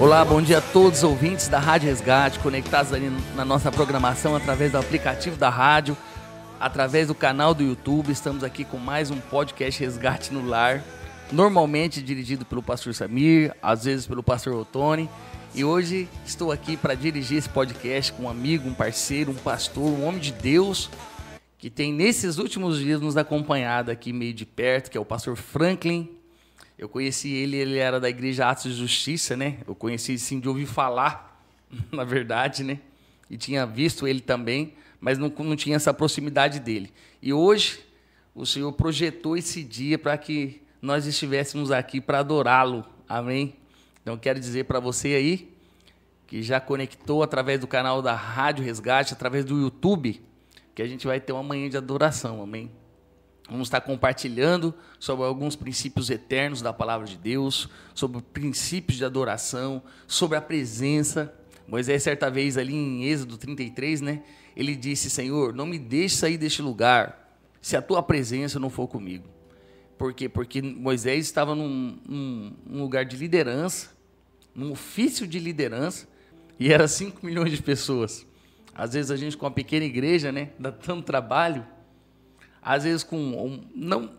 Olá, bom dia a todos os ouvintes da Rádio Resgate, conectados ali na nossa programação através do aplicativo da rádio, através do canal do YouTube. Estamos aqui com mais um podcast Resgate no Lar, normalmente dirigido pelo pastor Samir, às vezes pelo pastor Otoni. E hoje estou aqui para dirigir esse podcast com um amigo, um parceiro, um pastor, um homem de Deus, que tem nesses últimos dias nos acompanhado aqui meio de perto, que é o pastor Franklin. Eu conheci ele era da Igreja Atos de Justiça, né? Eu conheci, sim, de ouvir falar, na verdade, né? E tinha visto ele também, mas não tinha essa proximidade dele. E hoje, o Senhor projetou esse dia para que nós estivéssemos aqui para adorá-lo. Amém? Então, quero dizer para você aí, que já conectou através do canal da Rádio Resgate, através do YouTube, que a gente vai ter uma manhã de adoração. Amém? Vamos estar compartilhando sobre alguns princípios eternos da Palavra de Deus, sobre princípios de adoração, sobre a presença. Moisés, certa vez, ali em Êxodo 33, né? Ele disse: Senhor, não me deixe sair deste lugar se a tua presença não for comigo. Por quê? Porque Moisés estava num lugar de liderança, num ofício de liderança, e era 5 milhões de pessoas. Às vezes a gente, com uma pequena igreja, né? Dá tanto trabalho. Às vezes com um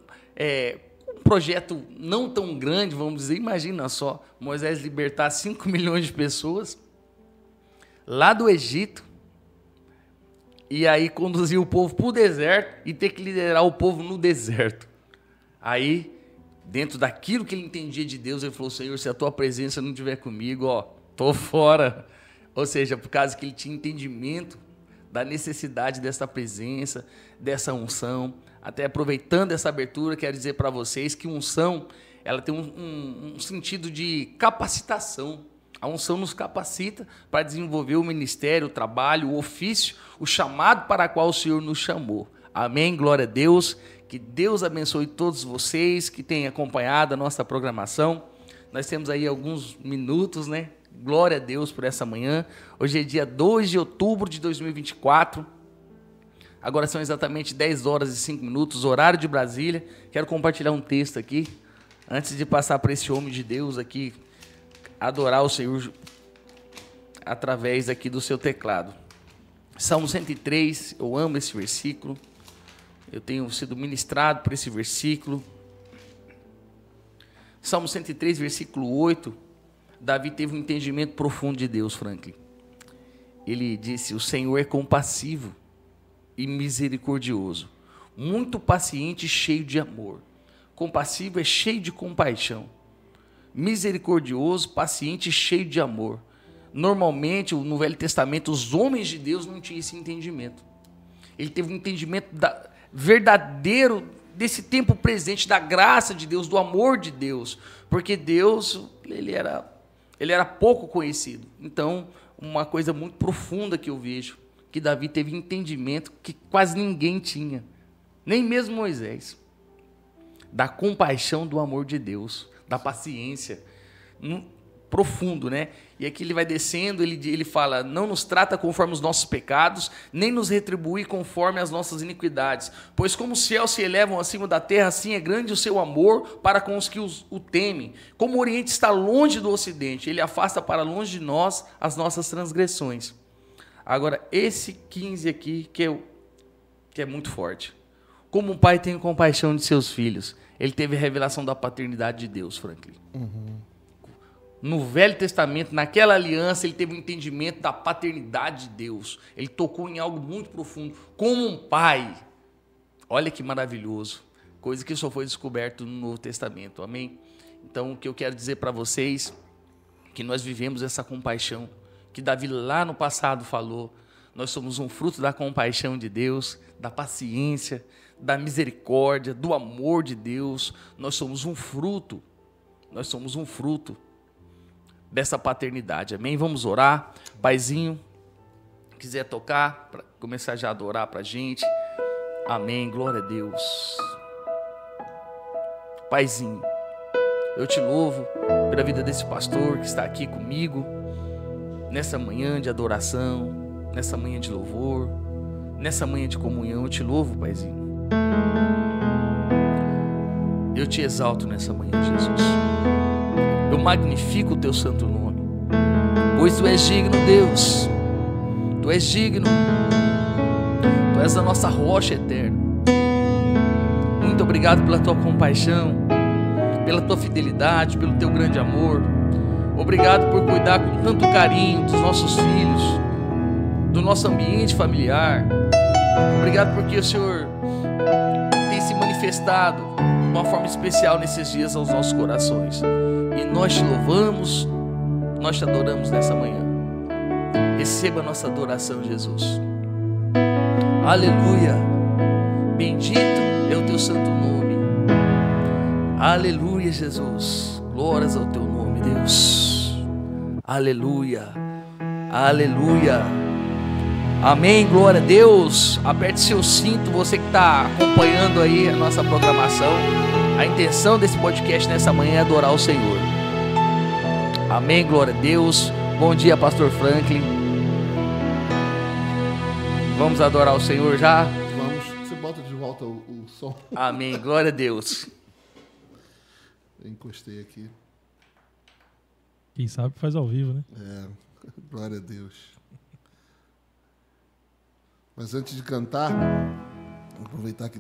projeto não tão grande, vamos dizer, imagina só, Moisés libertar 5 milhões de pessoas lá do Egito, e aí conduzir o povo para o deserto e ter que liderar o povo no deserto. Aí, dentro daquilo que ele entendia de Deus, ele falou: Senhor, se a tua presença não estiver comigo, tô fora. Ou seja, por causa que ele tinha entendimento da necessidade dessa presença, dessa unção. Até aproveitando essa abertura, quero dizer para vocês que unção, ela tem um sentido de capacitação. A unção nos capacita para desenvolver o ministério, o trabalho, o ofício, o chamado para qual o Senhor nos chamou. Amém? Glória a Deus. Que Deus abençoe todos vocês que têm acompanhado a nossa programação. Nós temos aí alguns minutos, né? Glória a Deus por essa manhã. Hoje é dia 2 de outubro de 2024. Agora são exatamente 10 horas e 5 minutos, horário de Brasília. Quero compartilhar um texto aqui, antes de passar para esse homem de Deus aqui, adorar o Senhor através aqui do seu teclado. Salmo 103, eu amo esse versículo. Eu tenho sido ministrado por esse versículo. Salmo 103, versículo 8. Davi teve um entendimento profundo de Deus, Franklin. Ele disse: o Senhor é compassivo e misericordioso, muito paciente e cheio de amor. Compassivo é cheio de compaixão. Misericordioso, paciente e cheio de amor. Normalmente, no Velho Testamento, os homens de Deus não tinham esse entendimento. Ele teve um entendimento verdadeiro desse tempo presente, da graça de Deus, do amor de Deus. Porque Deus, ele era pouco conhecido. Então, uma coisa muito profunda que eu vejo, que Davi teve entendimento que quase ninguém tinha, nem mesmo Moisés, da compaixão do amor de Deus, da paciência, profundo, né? E aqui ele vai descendo, ele fala: não nos trata conforme os nossos pecados, nem nos retribui conforme as nossas iniquidades, pois como os céus se elevam acima da terra, assim é grande o seu amor para com os que o temem. Como o Oriente está longe do Ocidente, ele afasta para longe de nós as nossas transgressões. Agora, esse 15 aqui, que é muito forte. Como um pai tem compaixão de seus filhos, ele teve a revelação da paternidade de Deus, Franklin. No Velho Testamento, naquela aliança, ele teve um entendimento da paternidade de Deus. Ele tocou em algo muito profundo. Como um pai. Olha que maravilhoso. Coisa que só foi descoberto no Novo Testamento. Amém? Então, o que eu quero dizer para vocês, que nós vivemos essa compaixão, que Davi lá no passado falou. Nós somos um fruto da compaixão de Deus, da paciência, da misericórdia, do amor de Deus. Nós somos um fruto. Nós somos um fruto dessa paternidade. Amém? Vamos orar. Paizinho, quiser tocar, para começar já a adorar para a gente. Amém. Glória a Deus. Paizinho, eu te louvo pela vida desse pastor que está aqui comigo, nessa manhã de adoração, nessa manhã de louvor, nessa manhã de comunhão. Eu te louvo, Paizinho. Eu te exalto nessa manhã, Jesus. Eu magnifico o teu santo nome. pois Tu és digno, Deus. Tu és digno. Tu és a nossa rocha eterna. Muito obrigado pela Tua compaixão, pela Tua fidelidade, pelo Teu grande amor. Obrigado por cuidar com tanto carinho dos nossos filhos, do nosso ambiente familiar. Obrigado porque o Senhor tem se manifestado de uma forma especial nesses dias aos nossos corações. E nós Te louvamos, nós Te adoramos nessa manhã. Receba a nossa adoração, Jesus. Aleluia. Bendito é o Teu santo nome. Aleluia, Jesus. Glórias ao Teu nome, Deus. Aleluia. Aleluia. Amém, glória a Deus. Aperte seu cinto, você que está acompanhando aí a nossa programação. A intenção desse podcast nessa manhã é adorar o Senhor. Amém, glória a Deus. Bom dia, Pastor Franklin. Vamos adorar o Senhor já? Vamos. Você bota de volta o som. Amém, glória a Deus. Eu encostei aqui. Quem sabe faz ao vivo, né? Glória a Deus. Mas antes de cantar, vou aproveitar que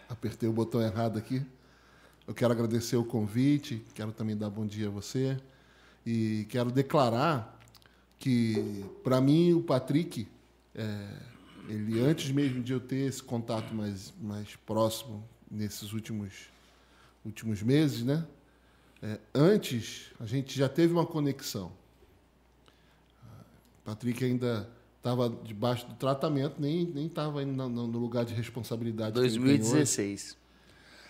apertei o botão errado aqui. Eu quero agradecer o convite, quero também dar bom dia a você e quero declarar que, para mim, o Patrick, ele, antes mesmo de eu ter esse contato mais próximo nesses últimos meses, né? Antes, a gente já teve uma conexão. O Patrick ainda estava debaixo do tratamento, nem estava no lugar de responsabilidade. 2016.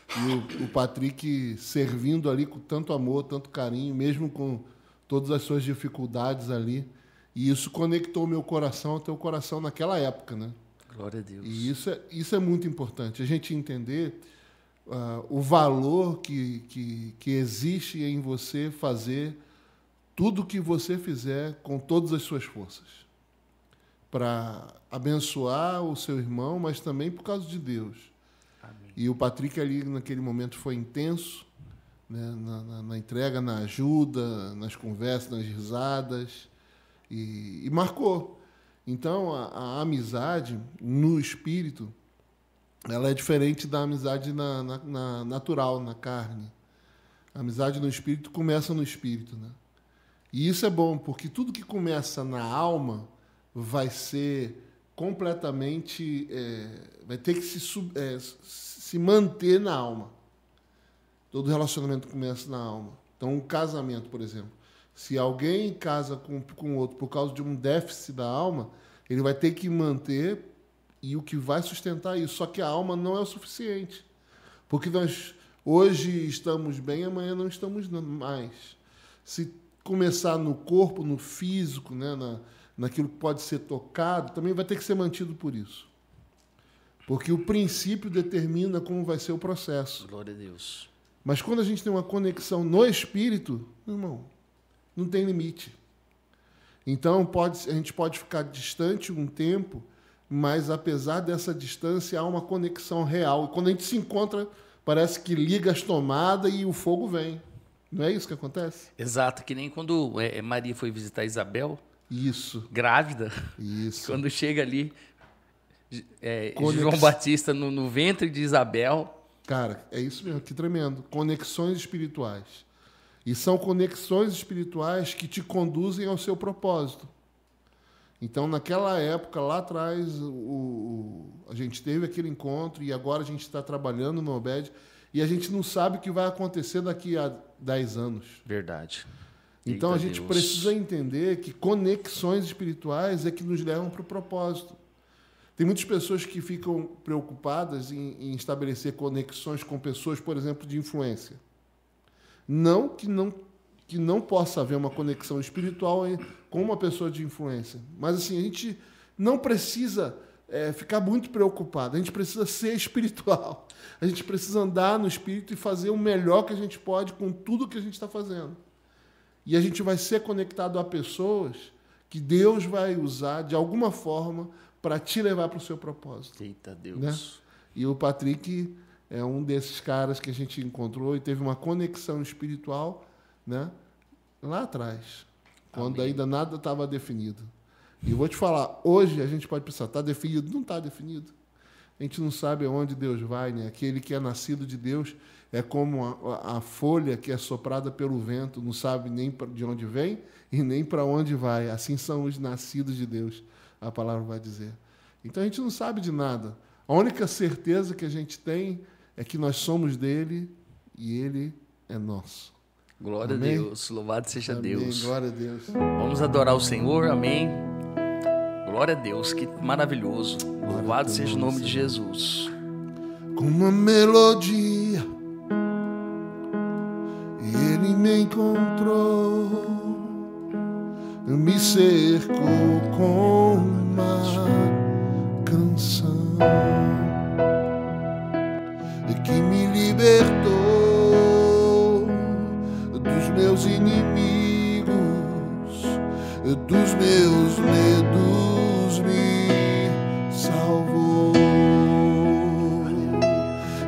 E o Patrick servindo ali com tanto amor, tanto carinho, mesmo com todas as suas dificuldades ali. E isso conectou meu coração ao teu coração naquela época, né? Glória a Deus. E isso é muito importante, a gente entender o valor que existe em você fazer tudo o que você fizer com todas as suas forças, para abençoar o seu irmão, mas também por causa de Deus. Amém. E o Patrick ali naquele momento foi intenso, né, na entrega, na ajuda, nas conversas, nas risadas, e marcou. Então, a amizade no espírito, ela é diferente da amizade na natural, na carne. A amizade no espírito começa no espírito, né? E isso é bom, porque tudo que começa na alma vai ser completamente... vai ter que se manter na alma. Todo relacionamento começa na alma. Então, um casamento, por exemplo. Se alguém casa com outro por causa de um déficit da alma, ele vai ter que manter e o que vai sustentar isso. Só que a alma não é o suficiente. Porque nós hoje estamos bem, amanhã não estamos mais. Se começar no corpo, no físico, né, naquilo que pode ser tocado, também vai ter que ser mantido por isso. Porque o princípio determina como vai ser o processo. Glória a Deus. Mas quando a gente tem uma conexão no espírito, irmão, não tem limite. Então, a gente pode ficar distante um tempo, mas apesar dessa distância, há uma conexão real. E quando a gente se encontra, parece que liga as tomadas e o fogo vem. Não é isso que acontece? Exato, que nem quando Maria foi visitar Isabel. Isso. Grávida. Isso. Quando chega ali, João Batista no ventre de Isabel. Cara, é isso mesmo, que tremendo. Conexões espirituais. E são conexões espirituais que te conduzem ao seu propósito. Então, naquela época, lá atrás, a gente teve aquele encontro e agora a gente está trabalhando no Obed e a gente não sabe o que vai acontecer daqui a 10 anos. Verdade. Então, Eita a gente Deus. precisa entender que conexões espirituais é que nos levam para o propósito. Tem muitas pessoas que ficam preocupadas em estabelecer conexões com pessoas, por exemplo, de influência. Não que não possa haver uma conexão espiritual com uma pessoa de influência. Mas assim, a gente não precisa ficar muito preocupado. A gente precisa ser espiritual. A gente precisa andar no espírito e fazer o melhor que a gente pode com tudo que a gente está fazendo. E a gente vai ser conectado a pessoas que Deus vai usar de alguma forma para te levar para o seu propósito. Eita Deus. Né? E o Patrick é um desses caras que a gente encontrou e teve uma conexão espiritual, né, lá atrás. quando Amém. ainda nada estava definido. E eu vou te falar, hoje a gente pode pensar, está definido? Não está definido. A gente não sabe aonde Deus vai, né? Aquele que é nascido de Deus é como a folha que é soprada pelo vento, não sabe nem de onde vem e nem para onde vai. Assim são os nascidos de Deus, a palavra vai dizer. Então a gente não sabe de nada. A única certeza que a gente tem é que nós somos dele e ele é nosso. Glória Amém? a Deus, louvado seja Amém. Deus. Glória a Deus. Vamos adorar o Senhor, amém. Glória a Deus, que maravilhoso. Louvado seja o nome de Jesus. Com uma melodia, ele me encontrou, me cercou com uma canção que me libertou dos meus inimigos, dos meus medos, me salvou.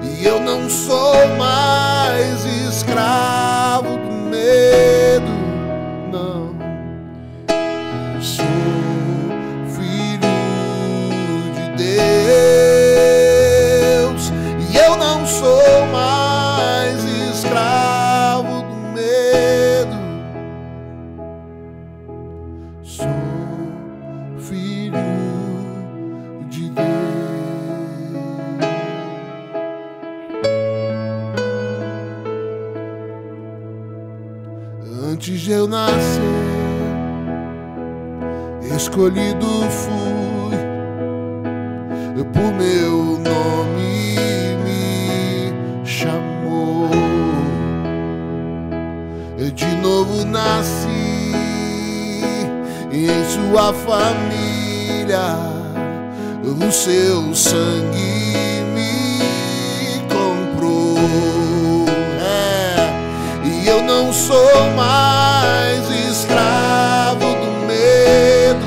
E eu não sou mais escravo do medo, não. Sou filho de Deus e eu não sou mais escravo do medo. Sou filho de Deus. Antes de eu nascer, escolhido fui, por meu nome me chamou. De novo nasci em sua família, o seu sangue me comprou. E eu não sou mais escravo do medo,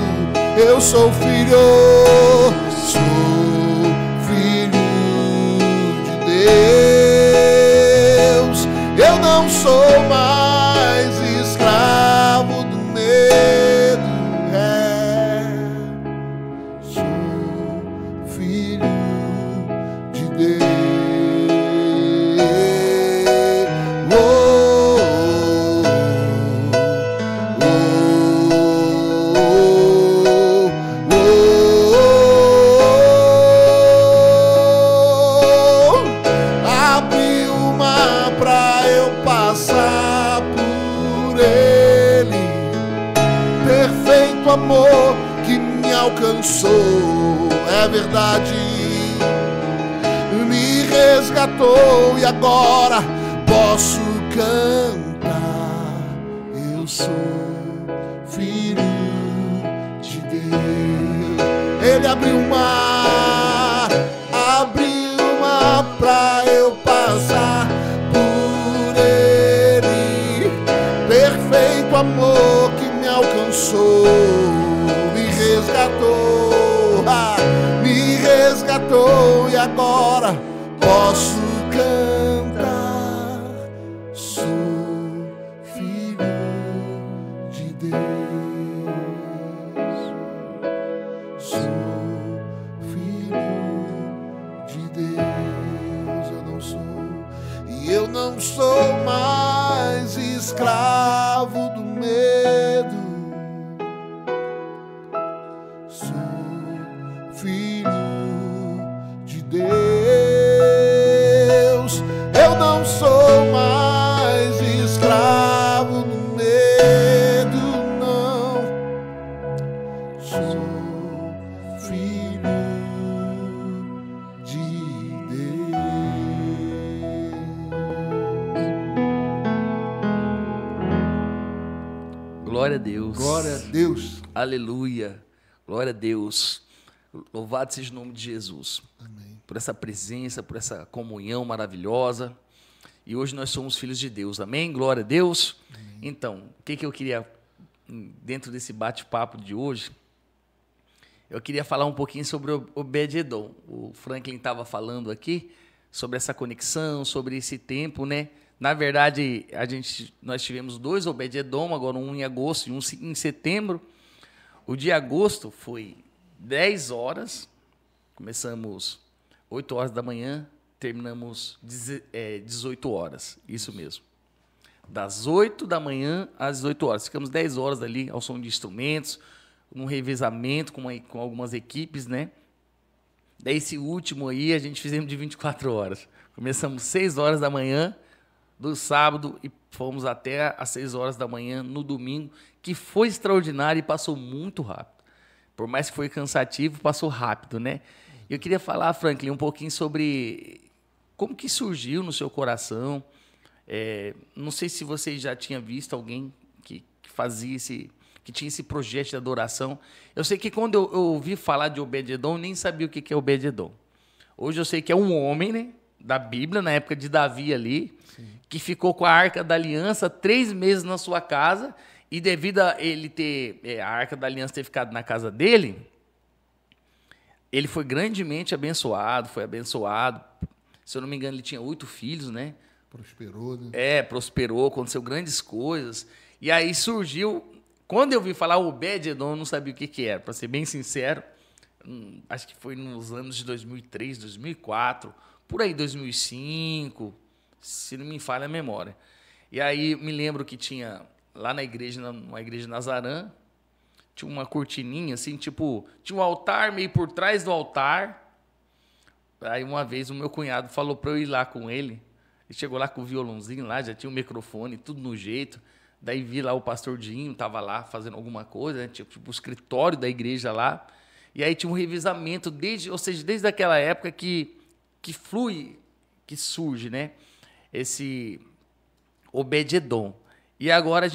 eu sou filho de Deus. Eu não sou mais escravo do medo, sou filho de Deus. Amor que me alcançou, é verdade, me resgatou e agora posso cantar. Eu sou filho de Deus. Ele abriu o mar pra eu passar por ele. Perfeito amor que me alcançou, me resgatou e agora posso cantar. Sou filho de Deus, sou filho de Deus. Eu não sou, e eu não sou mais escravo do medo. Filho de Deus, eu não sou mais escravo do medo, não. Sou filho de Deus. Glória a Deus. Glória a Deus. Aleluia. Glória a Deus. Louvado seja o nome de Jesus. Amém. Por essa presença, por essa comunhão maravilhosa. E hoje nós somos filhos de Deus. Amém? Glória a Deus. Amém. Então, o que eu queria, dentro desse bate-papo de hoje, eu queria falar um pouquinho sobre o Obed-Edom. O Franklin estava falando aqui sobre essa conexão, sobre esse tempo, né, Na verdade, nós tivemos 2 Obed-Edom, agora um em agosto e um em setembro. O de agosto foi 10 horas, começamos 8 horas da manhã, terminamos 18 horas, isso mesmo. Das 8 da manhã às 18 horas. Ficamos 10 horas ali ao som de instrumentos, num revezamento com algumas equipes, né? Daí esse último aí a gente fizemos de 24 horas. Começamos 6 horas da manhã do sábado e fomos até às 6 horas da manhã no domingo, que foi extraordinário e passou muito rápido. Por mais que foi cansativo, passou rápido, né? Eu queria falar, Franklin, um pouquinho sobre como que surgiu no seu coração. Não sei se você já tinha visto alguém que fazia que tinha esse projeto de adoração. Eu sei que quando eu ouvi falar de Obed-Edom, eu nem sabia o que é Obed-Edom. Hoje eu sei que é um homem, né, da Bíblia, na época de Davi ali, sim, que ficou com a Arca da Aliança 3 meses na sua casa, e devido a ele ter a Arca da Aliança ter ficado na casa dele, ele foi grandemente abençoado, Se eu não me engano, ele tinha 8 filhos, né? Prosperou, né? Prosperou, aconteceu grandes coisas. E aí surgiu... Quando eu vi falar Obed-Edom, eu não sabia o que era, para ser bem sincero. Acho que foi nos anos de 2003, 2004, por aí 2005, se não me falha a memória. E aí me lembro que tinha lá na igreja, numa igreja de Nazarã, tinha uma cortininha assim, tipo, tinha um altar meio por trás do altar. Aí uma vez o meu cunhado falou para eu ir lá com ele. Ele chegou lá com o violãozinho lá, já tinha um microfone, tudo no jeito. Daí vi lá o pastor Dinho, estava lá fazendo alguma coisa, né? Tipo o escritório da igreja lá. E aí tinha um revezamento, desde aquela época que flui, que surge, né? Esse Obed-Edom. E agora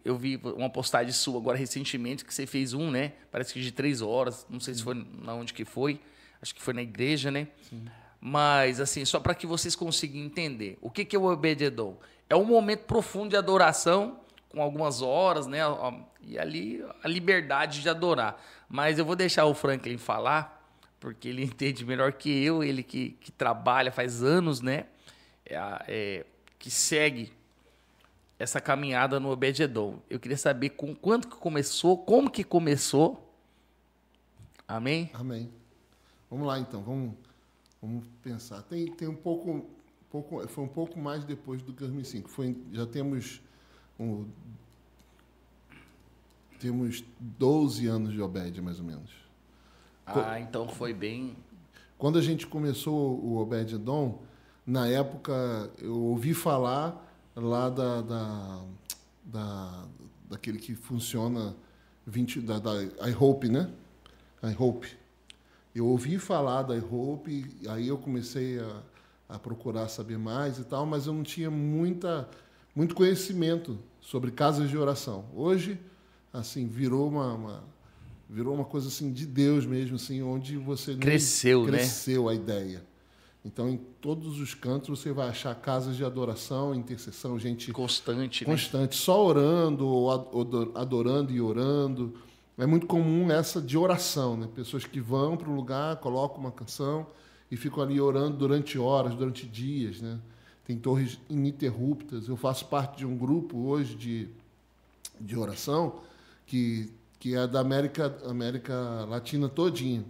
eu vi uma postagem sua agora recentemente, que você fez né? Parece que de 3 horas, não sei se foi na onde que foi, acho que foi na igreja, né? Sim. Mas, assim, só para que vocês consigam entender, o que é o Obed-Edom? É um momento profundo de adoração, com algumas horas, né? E ali a liberdade de adorar. Mas eu vou deixar o Franklin falar, porque ele entende melhor que eu, ele que trabalha faz anos, né? Que segue essa caminhada no Obed-Edom. Eu queria saber quando que começou, como que começou. Amém? Amém. Vamos lá, então. Vamos pensar. Tem foi um pouco mais depois do 2005. Já temos 12 anos de Obed, mais ou menos. Então foi bem... Quando a gente começou o Obed-Edom, na época eu ouvi falar lá daquele que funciona da iHope, né? iHope. Eu ouvi falar da iHope, aí eu comecei a procurar saber mais e tal, mas eu não tinha muito conhecimento sobre casas de oração. Hoje, assim, virou uma coisa assim de Deus mesmo, assim, onde você cresceu, né? A ideia. Então, em todos os cantos você vai achar casas de adoração, intercessão, gente constante, né? Só orando, ou adorando e orando. É muito comum essa de oração, né? Pessoas que vão para o lugar, colocam uma canção e ficam ali orando durante horas, durante dias, né? Tem torres ininterruptas. Eu faço parte de um grupo hoje de oração que é da América Latina todinha.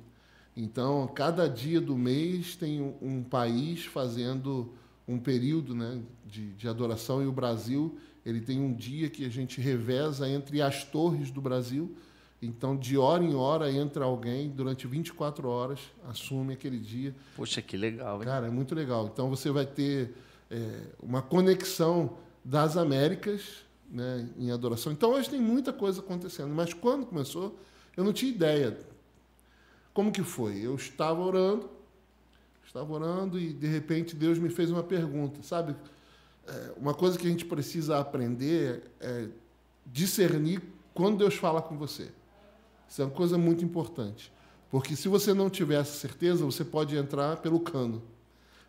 Então, cada dia do mês tem um país fazendo um período, né, de adoração, e o Brasil ele tem um dia que a gente reveza entre as torres do Brasil. Então, de hora em hora, entra alguém, durante 24 horas, assume aquele dia. Poxa, que legal, hein? Cara, é muito legal. Então, você vai ter uma conexão das Américas, né, em adoração. Então, hoje tem muita coisa acontecendo. Mas, quando começou, eu não tinha ideia. Como que foi? Eu estava orando e, de repente, Deus me fez uma pergunta. Sabe, uma coisa que a gente precisa aprender é discernir quando Deus fala com você. Isso é uma coisa muito importante. Porque se você não tiver essa certeza, você pode entrar pelo cano,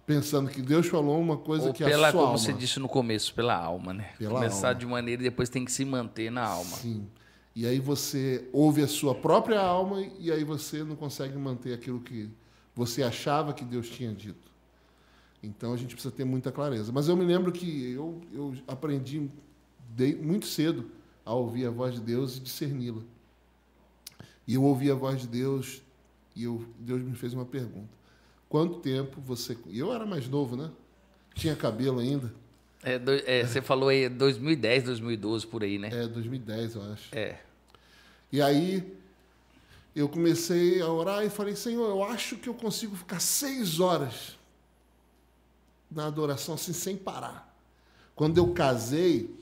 pensando que Deus falou uma coisa ou que é a sua como alma. você disse no começo, pela alma, né? Começar alma. De maneira e depois tem que se manter na alma. Sim. E aí você ouve a sua própria alma e aí você não consegue manter aquilo que você achava que Deus tinha dito. Então, a gente precisa ter muita clareza. Mas eu me lembro que eu aprendi muito cedo a ouvir a voz de Deus e discerni-la. E eu ouvi a voz de Deus e Deus me fez uma pergunta. Quanto tempo você... E eu era mais novo, né? Tinha cabelo ainda. Você falou aí 2010, 2012, por aí, né? 2010, eu acho. É. E aí, eu comecei a orar e falei, Senhor, eu acho que eu consigo ficar 6 horas na adoração, assim, sem parar. Quando eu casei...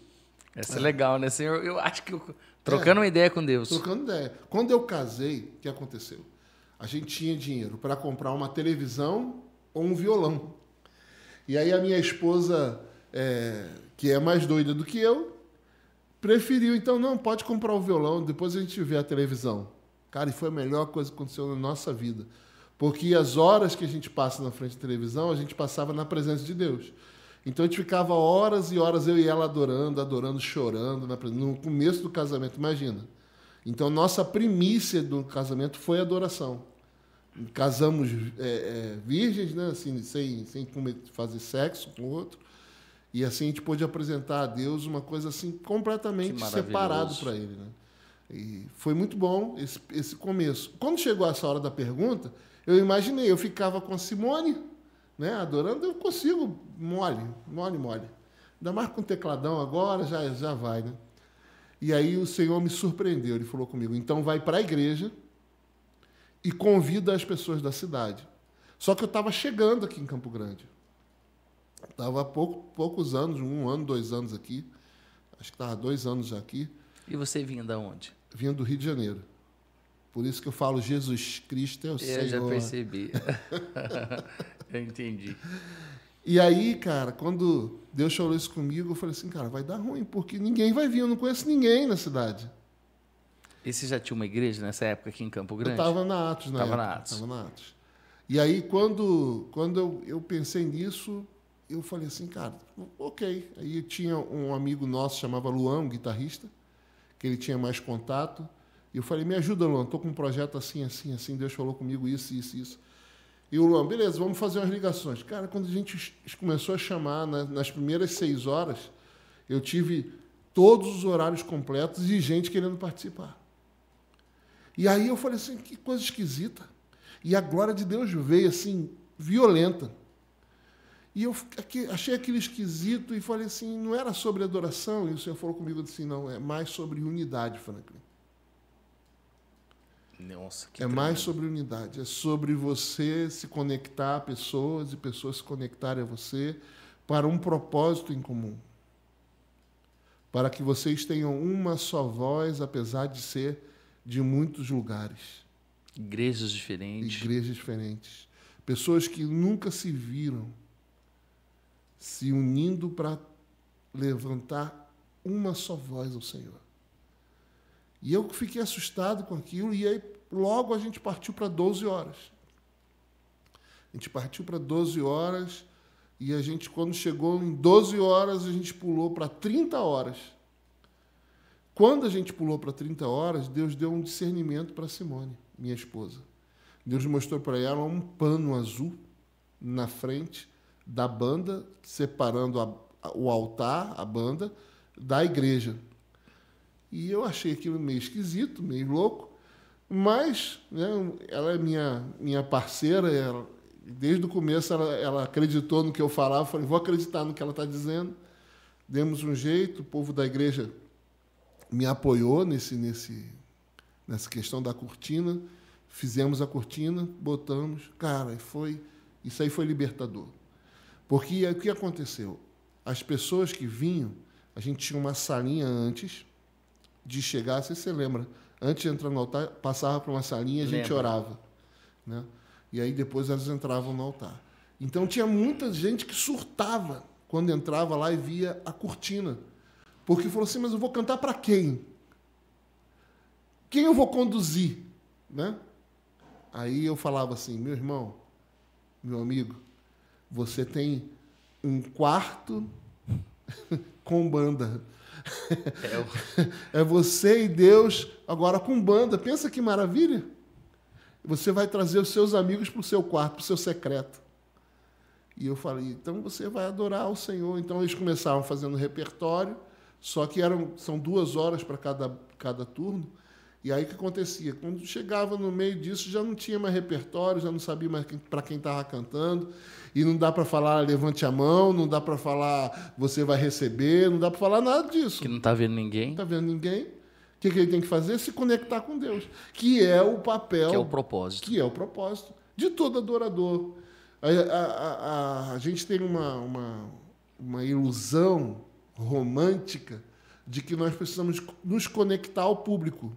Essa é legal, né, Senhor? Eu acho que... Trocando uma ideia com Deus. Trocando ideia. Quando eu casei, o que aconteceu? A gente tinha dinheiro para comprar uma televisão ou um violão. E aí a minha esposa, que é mais doida do que eu, preferiu, então, não, pode comprar o violão, depois a gente vê a televisão. Cara, e foi a melhor coisa que aconteceu na nossa vida. Porque as horas que a gente passa na frente da televisão, a gente passava na presença de Deus. Então a gente ficava horas e horas, eu e ela adorando, chorando, no começo do casamento, imagina. Então nossa primícia do casamento foi adoração. Casamos virgens, né, assim, sem fazer sexo com o outro. E assim a gente pôde apresentar a Deus uma coisa assim completamente separado para Ele, né? E foi muito bom esse começo. Quando chegou essa hora da pergunta, eu imaginei, eu ficava com a Simone, né, adorando, eu consigo mole. Ainda mais com tecladão agora, já vai, né? E aí o Senhor me surpreendeu, Ele falou comigo, então vai para a igreja e convida as pessoas da cidade. Só que eu estava chegando aqui em Campo Grande. Estava há poucos anos, 1 ano, 2 anos aqui. Acho que estava 2 anos já aqui. E você vinha de onde? Vinha do Rio de Janeiro. Por isso que eu falo Jesus Cristo é o Senhor. Eu já percebi. Eu entendi. E aí, cara, quando Deus falou isso comigo, eu falei assim, cara, vai dar ruim, porque ninguém vai vir, eu não conheço ninguém na cidade. E você já tinha uma igreja nessa época aqui em Campo Grande? Eu estava na Atos, Estava na Atos. E aí, quando eu pensei nisso, eu falei assim, cara, ok. Aí tinha um amigo nosso, chamava Luan, um guitarrista, que ele tinha mais contato. E eu falei, me ajuda, Luan, estou com um projeto assim, Deus falou comigo isso. E o Luan, beleza, vamos fazer umas ligações. Cara, quando a gente começou a chamar, nas primeiras 6 horas, eu tive todos os horários completos e gente querendo participar. E aí eu falei assim, que coisa esquisita. E a glória de Deus veio assim, violenta. E eu achei aquilo esquisito e falei assim, não era sobre adoração? E o Senhor falou comigo assim, não, é mais sobre unidade, Franklin. Nossa, que mais sobre unidade, é sobre você se conectar a pessoas e pessoas se conectarem a você para um propósito em comum. Para que vocês tenham uma só voz, apesar de ser de muitos lugares. Igrejas diferentes. Pessoas que nunca se viram se unindo para levantar uma só voz ao Senhor. E eu fiquei assustado com aquilo, e aí logo a gente partiu para 12 horas. A gente partiu para 12 horas, e a gente, quando chegou em 12 horas, a gente pulou para 30 horas. Quando a gente pulou para 30 horas, Deus deu um discernimento para Simone, minha esposa. Deus mostrou para ela um pano azul na frente da banda, separando o altar, a banda, da igreja. E eu achei aquilo meio esquisito, meio louco, mas, né, ela é minha parceira, desde o começo ela acreditou no que eu falava, eu falei, vou acreditar no que ela está dizendo. Demos um jeito, o povo da igreja me apoiou nessa questão da cortina, fizemos a cortina, botamos, cara, isso aí foi libertador. Porque o que aconteceu? As pessoas que vinham, a gente tinha uma salinha antes de chegar, não sei se você lembra, antes de entrar no altar, passava por uma salinha e a gente orava, né? E aí depois elas entravam no altar. Então tinha muita gente que surtava quando entrava lá e via a cortina. Porque falou assim, mas eu vou cantar para quem? Quem eu vou conduzir? Né? Aí eu falava assim, meu irmão, meu amigo, você tem um quarto com banda. É você e Deus, agora com banda. Pensa que maravilha. Você vai trazer os seus amigos para o seu quarto, para o seu secreto. E eu falei, então você vai adorar o Senhor. Então eles começaram fazendo repertório, só que são 2 horas para cada turno. E aí o que acontecia? Quando chegava no meio disso, já não tinha mais repertório, já não sabia mais para quem estava cantando. E não dá para falar levante a mão, não dá para falar você vai receber, não dá para falar nada disso. Que não está vendo ninguém. Não está vendo ninguém. O que ele tem que fazer? Se conectar com Deus, que é o papel... Que é o propósito. Que é o propósito de todo adorador. A gente tem uma ilusão romântica de que nós precisamos nos conectar ao público.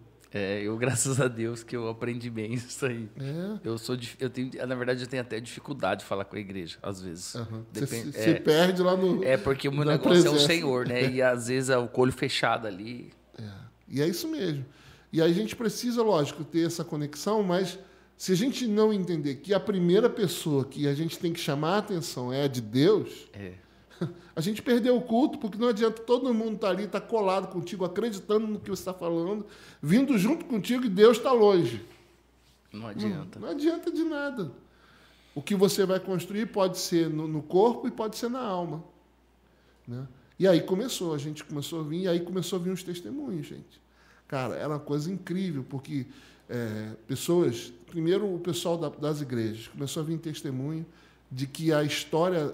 Eu, graças a Deus, que eu aprendi bem isso aí. É. Na verdade, eu tenho até dificuldade de falar com a igreja, às vezes. Uhum. Você perde lá no... porque o meu negócio é o Senhor, né? E às vezes é o olho fechado ali. E é isso mesmo. E aí a gente precisa, lógico, ter essa conexão, mas se a gente não entender que a primeira pessoa que a gente tem que chamar a atenção é a de Deus... A gente perdeu o culto, porque não adianta todo mundo estar ali, estar colado contigo, acreditando no que você está falando, vindo junto contigo e Deus está longe. Não adianta. Não adianta de nada. O que você vai construir pode ser no corpo e pode ser na alma. Né? E aí a gente começou a vir, e aí começou a vir os testemunhos, gente. Cara, era uma coisa incrível, porque primeiro o pessoal das igrejas começou a vir testemunho de que a história...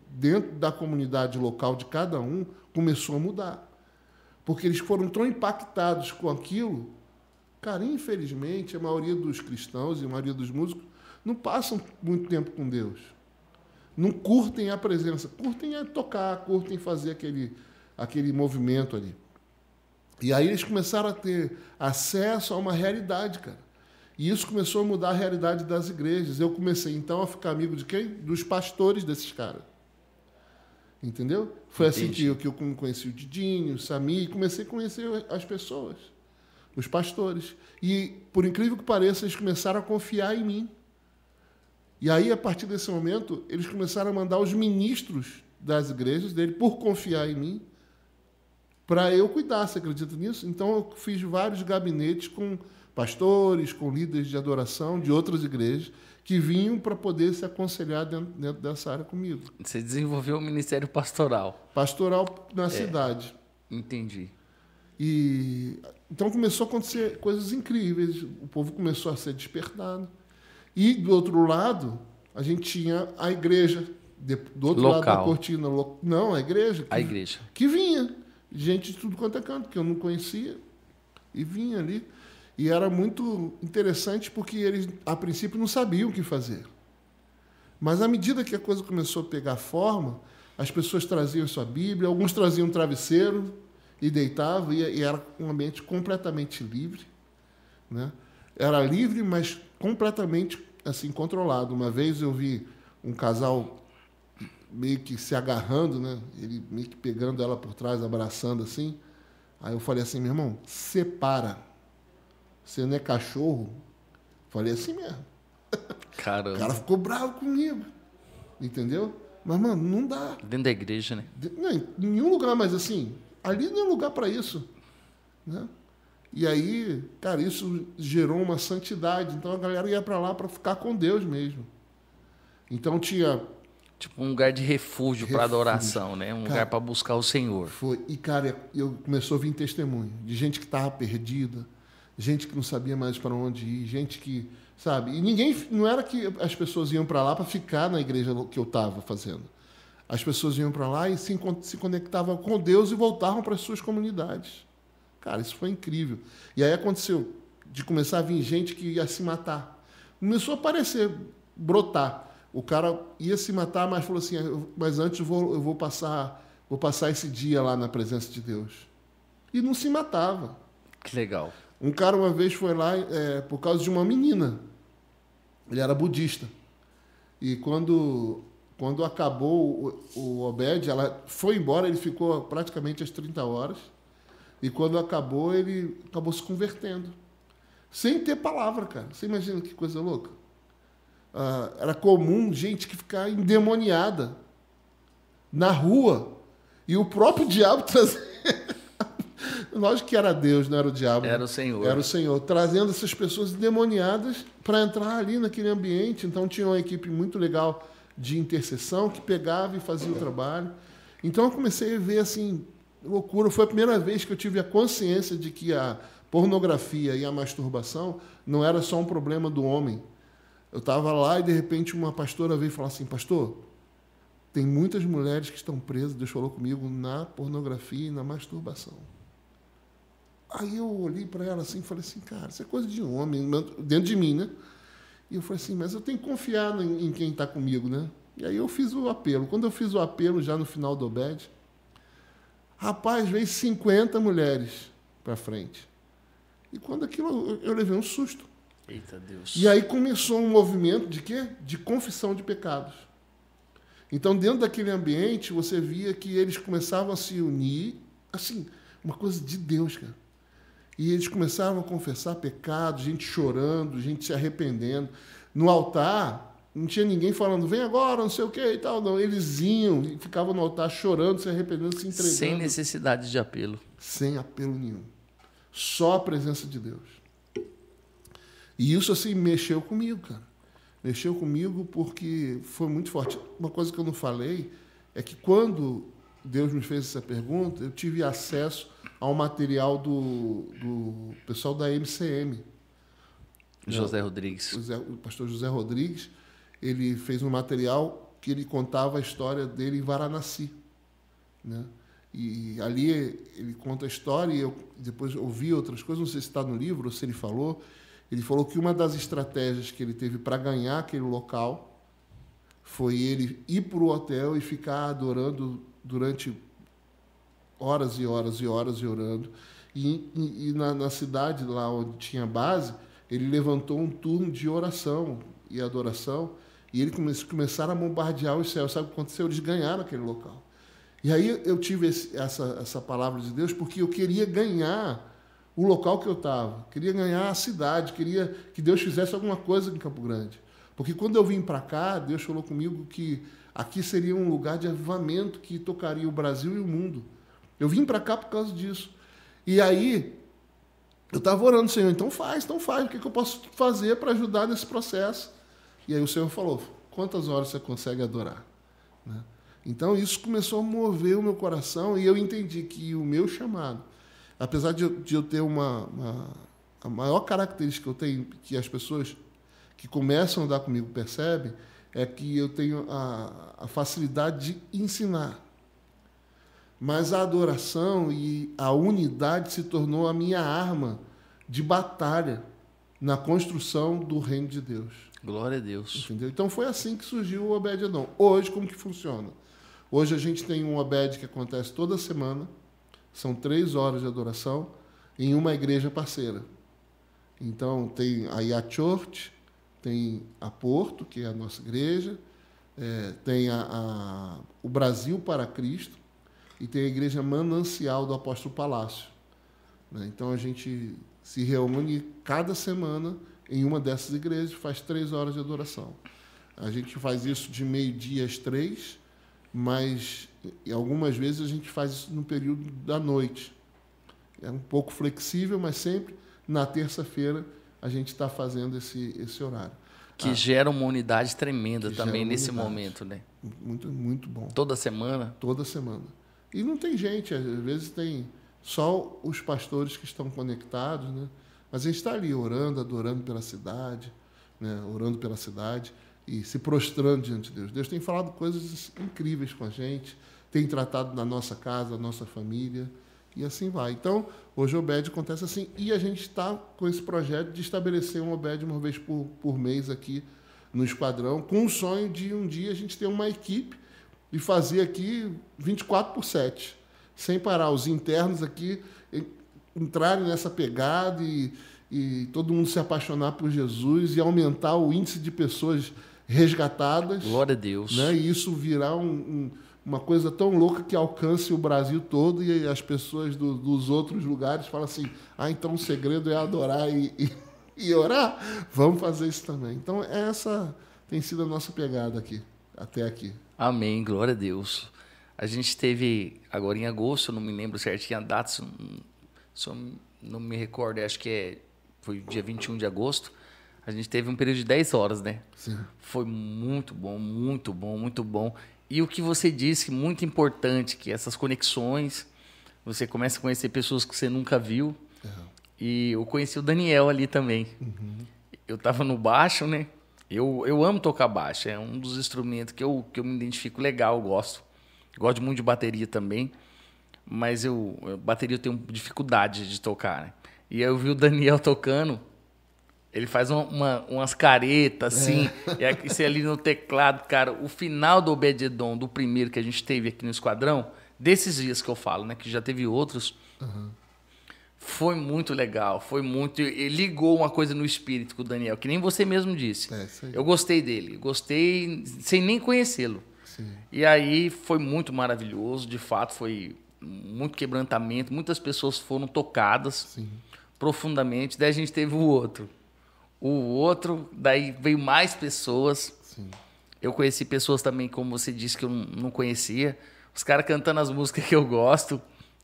dentro da comunidade local de cada um, começou a mudar. Porque eles foram tão impactados com aquilo. Cara, infelizmente, a maioria dos cristãos e a maioria dos músicos não passam muito tempo com Deus. Não curtem a presença. Curtem a tocar, curtem fazer aquele movimento ali. E aí eles começaram a ter acesso a uma realidade, cara. E isso começou a mudar a realidade das igrejas. Eu comecei, então, a ficar amigo de quem? Dos pastores desses caras. Entendeu? Foi assim que eu conheci o Didinho, o Sami, e comecei a conhecer as pessoas, os pastores. E, por incrível que pareça, eles começaram a confiar em mim. E aí, a partir desse momento, eles começaram a mandar os ministros das igrejas dele, por confiar em mim, para eu cuidar. Você acredita nisso? Então, eu fiz vários gabinetes com pastores, com líderes de adoração de outras igrejas que vinham para poder se aconselhar dentro dessa área comigo. Você desenvolveu o ministério pastoral. Pastoral na cidade. Entendi. E então começou a acontecer coisas incríveis. O povo começou a ser despertado. E, do outro lado, a gente tinha a igreja. Do outro lado da cortina. Não, a igreja. Que vinha. Gente de tudo quanto é canto, que eu não conhecia. E vinha ali. E era muito interessante porque eles, a princípio, não sabiam o que fazer. Mas, à medida que a coisa começou a pegar forma, as pessoas traziam sua Bíblia, alguns traziam um travesseiro e deitavam, e era um ambiente completamente livre. Né? Era livre, mas completamente assim, controlado. Uma vez eu vi um casal meio que se agarrando, né? Ele meio que pegando ela por trás, abraçando assim. Aí eu falei assim, meu irmão, separa. Você não é cachorro? Falei assim mesmo. Caramba. O cara ficou bravo comigo. Entendeu? Mas, mano, não dá. Dentro da igreja, né? Não, em nenhum lugar, mas assim, ali não é lugar para isso. Né? E aí, cara, isso gerou uma santidade. Então a galera ia para lá para ficar com Deus mesmo. Então tinha... Tipo um lugar de refúgio para adoração, né? Um lugar para buscar o Senhor. Foi. E, cara, começou a vir testemunho de gente que estava perdida, gente que não sabia mais para onde ir, gente que, sabe? E ninguém, não era que as pessoas iam para lá para ficar na igreja que eu estava fazendo. As pessoas iam para lá e se conectavam com Deus e voltavam para as suas comunidades. Cara, isso foi incrível. E aí aconteceu de começar a vir gente que ia se matar. Começou a aparecer, brotar. O cara ia se matar, mas falou assim, mas antes eu vou passar esse dia lá na presença de Deus. E não se matava. Que legal. Um cara uma vez foi lá por causa de uma menina. Ele era budista. E quando acabou o Obed, ela foi embora, ele ficou praticamente às 30 horas. E quando acabou, ele acabou se convertendo. Sem ter palavra, cara. Você imagina que coisa louca? Era comum gente que ficar endemoniada na rua. E o próprio diabo trazia... Lógico que era Deus, não era o diabo. Era o Senhor. Era o Senhor, trazendo essas pessoas endemoniadas para entrar ali naquele ambiente. Então tinha uma equipe muito legal de intercessão que pegava e fazia o trabalho. Então eu comecei a ver assim, loucura. Foi a primeira vez que eu tive a consciência de que a pornografia e a masturbação não era só um problema do homem. Eu estava lá e, de repente, uma pastora veio falar assim, pastor, tem muitas mulheres que estão presas, Deus falou comigo, na pornografia e na masturbação. Aí eu olhei para ela assim e falei assim, cara, isso é coisa de homem, dentro de mim, né? E eu falei assim, mas eu tenho que confiar em quem está comigo, né? E aí eu fiz o apelo. Quando eu fiz o apelo, já no final do Obed, rapaz, veio 50 mulheres para frente. E quando aquilo, eu levei um susto. Eita Deus. E aí começou um movimento de quê? De confissão de pecados. Então, dentro daquele ambiente, você via que eles começavam a se unir, assim, uma coisa de Deus, cara. E eles começavam a confessar pecados, gente chorando, gente se arrependendo. No altar, não tinha ninguém falando, vem agora, não sei o quê e tal. Não, eles iam e ficavam no altar chorando, se arrependendo, se entregando. Sem necessidade de apelo. Sem apelo nenhum. Só a presença de Deus. E isso, assim, mexeu comigo, cara. Mexeu comigo porque foi muito forte. Uma coisa que eu não falei é que quando Deus me fez essa pergunta, eu tive acesso ao material do pessoal da MCM. José Rodrigues. O pastor José Rodrigues, ele fez um material que ele contava a história dele em Varanasi, né? E ali ele conta a história e eu depois ouvi outras coisas, não sei se está no livro ou se ele falou. Ele falou que uma das estratégias que ele teve para ganhar aquele local foi ele ir para o hotel e ficar adorando durante horas e horas e horas e orando. E na cidade, lá onde tinha base, ele levantou um turno de oração e adoração e ele começaram a bombardear os céus. Sabe o que aconteceu? Eles ganharam aquele local. E aí eu tive essa palavra de Deus porque eu queria ganhar o local que eu estava, queria ganhar a cidade, queria que Deus fizesse alguma coisa em Campo Grande. Porque quando eu vim para cá, Deus falou comigo que aqui seria um lugar de avivamento que tocaria o Brasil e o mundo. Eu vim para cá por causa disso. E aí, eu estava orando, Senhor, então faz, o que eu posso fazer para ajudar nesse processo? E aí o Senhor falou, quantas horas você consegue adorar? Né? Então isso começou a mover o meu coração e eu entendi que o meu chamado, apesar de eu ter a maior característica que eu tenho, que as pessoas que começam a andar comigo percebem, é que eu tenho a facilidade de ensinar. Mas a adoração e a unidade se tornou a minha arma de batalha na construção do reino de Deus. Glória a Deus. Entendeu? Então foi assim que surgiu o Obed-Edom. Hoje, como que funciona? Hoje a gente tem um Obed que acontece toda semana. São 3 horas de adoração em uma igreja parceira. Então, tem a Yacht Church, tem a Porto, que é a nossa igreja, tem o Brasil para Cristo e tem a igreja Manancial do Apóstolo Palácio. Né? Então, a gente se reúne cada semana em uma dessas igrejas e faz 3 horas de adoração. A gente faz isso de 12h às 3h, mas algumas vezes a gente faz isso no período da noite. É um pouco flexível, mas sempre na terça-feira a gente está fazendo esse horário. Que gera uma unidade tremenda também nesse momento, né? Muito, muito bom. Toda semana? Toda semana. E não tem gente, às vezes tem só os pastores que estão conectados, né? Mas a gente está ali orando, adorando pela cidade, né? Orando pela cidade e se prostrando diante de Deus. Deus tem falado coisas incríveis com a gente, tem tratado na nossa casa, na nossa família, e assim vai. Então, hoje o Obed acontece assim, e a gente está com esse projeto de estabelecer um Obed uma vez por mês aqui no Esquadrão, com o sonho de um dia a gente ter uma equipe e fazer aqui 24/7, sem parar, os internos aqui entrarem nessa pegada e todo mundo se apaixonar por Jesus e aumentar o índice de pessoas resgatadas. Glória a Deus. Né? E isso virar uma coisa tão louca que alcance o Brasil todo e as pessoas dos outros lugares falam assim, então o segredo é adorar e orar? Vamos fazer isso também. Então essa tem sido a nossa pegada aqui, até aqui. Amém, glória a Deus. A gente teve agora em agosto, não me lembro certinho a data, se eu não me recordo, acho que foi dia 21 de agosto, A gente teve um período de 10 horas, né? Sim. Foi muito bom, muito bom, muito bom. E o que você disse, muito importante, que essas conexões, você começa a conhecer pessoas que você nunca viu. E eu conheci o Daniel ali também. Eu estava no baixo, né? Eu amo tocar baixo, é um dos instrumentos que eu me identifico legal, eu gosto. Gosto muito de bateria também, mas bateria eu tenho dificuldade de tocar, né? E aí eu vi o Daniel tocando, ele faz umas caretas, assim, e isso ali no teclado, cara, o final do Obed-Edom, do primeiro que a gente teve aqui no Esquadrão, desses dias que eu falo, né, que já teve outros, foi muito legal, foi muito... Ele ligou uma coisa no espírito com o Daniel, que nem você mesmo disse. Isso aí. Eu gostei dele, gostei sem nem conhecê-lo. E aí foi muito maravilhoso, de fato, foi muito quebrantamento, muitas pessoas foram tocadas profundamente, daí a gente teve o outro. O outro, daí veio mais pessoas. Eu conheci pessoas também, como você disse, que eu não conhecia. Os caras cantando as músicas que eu gosto,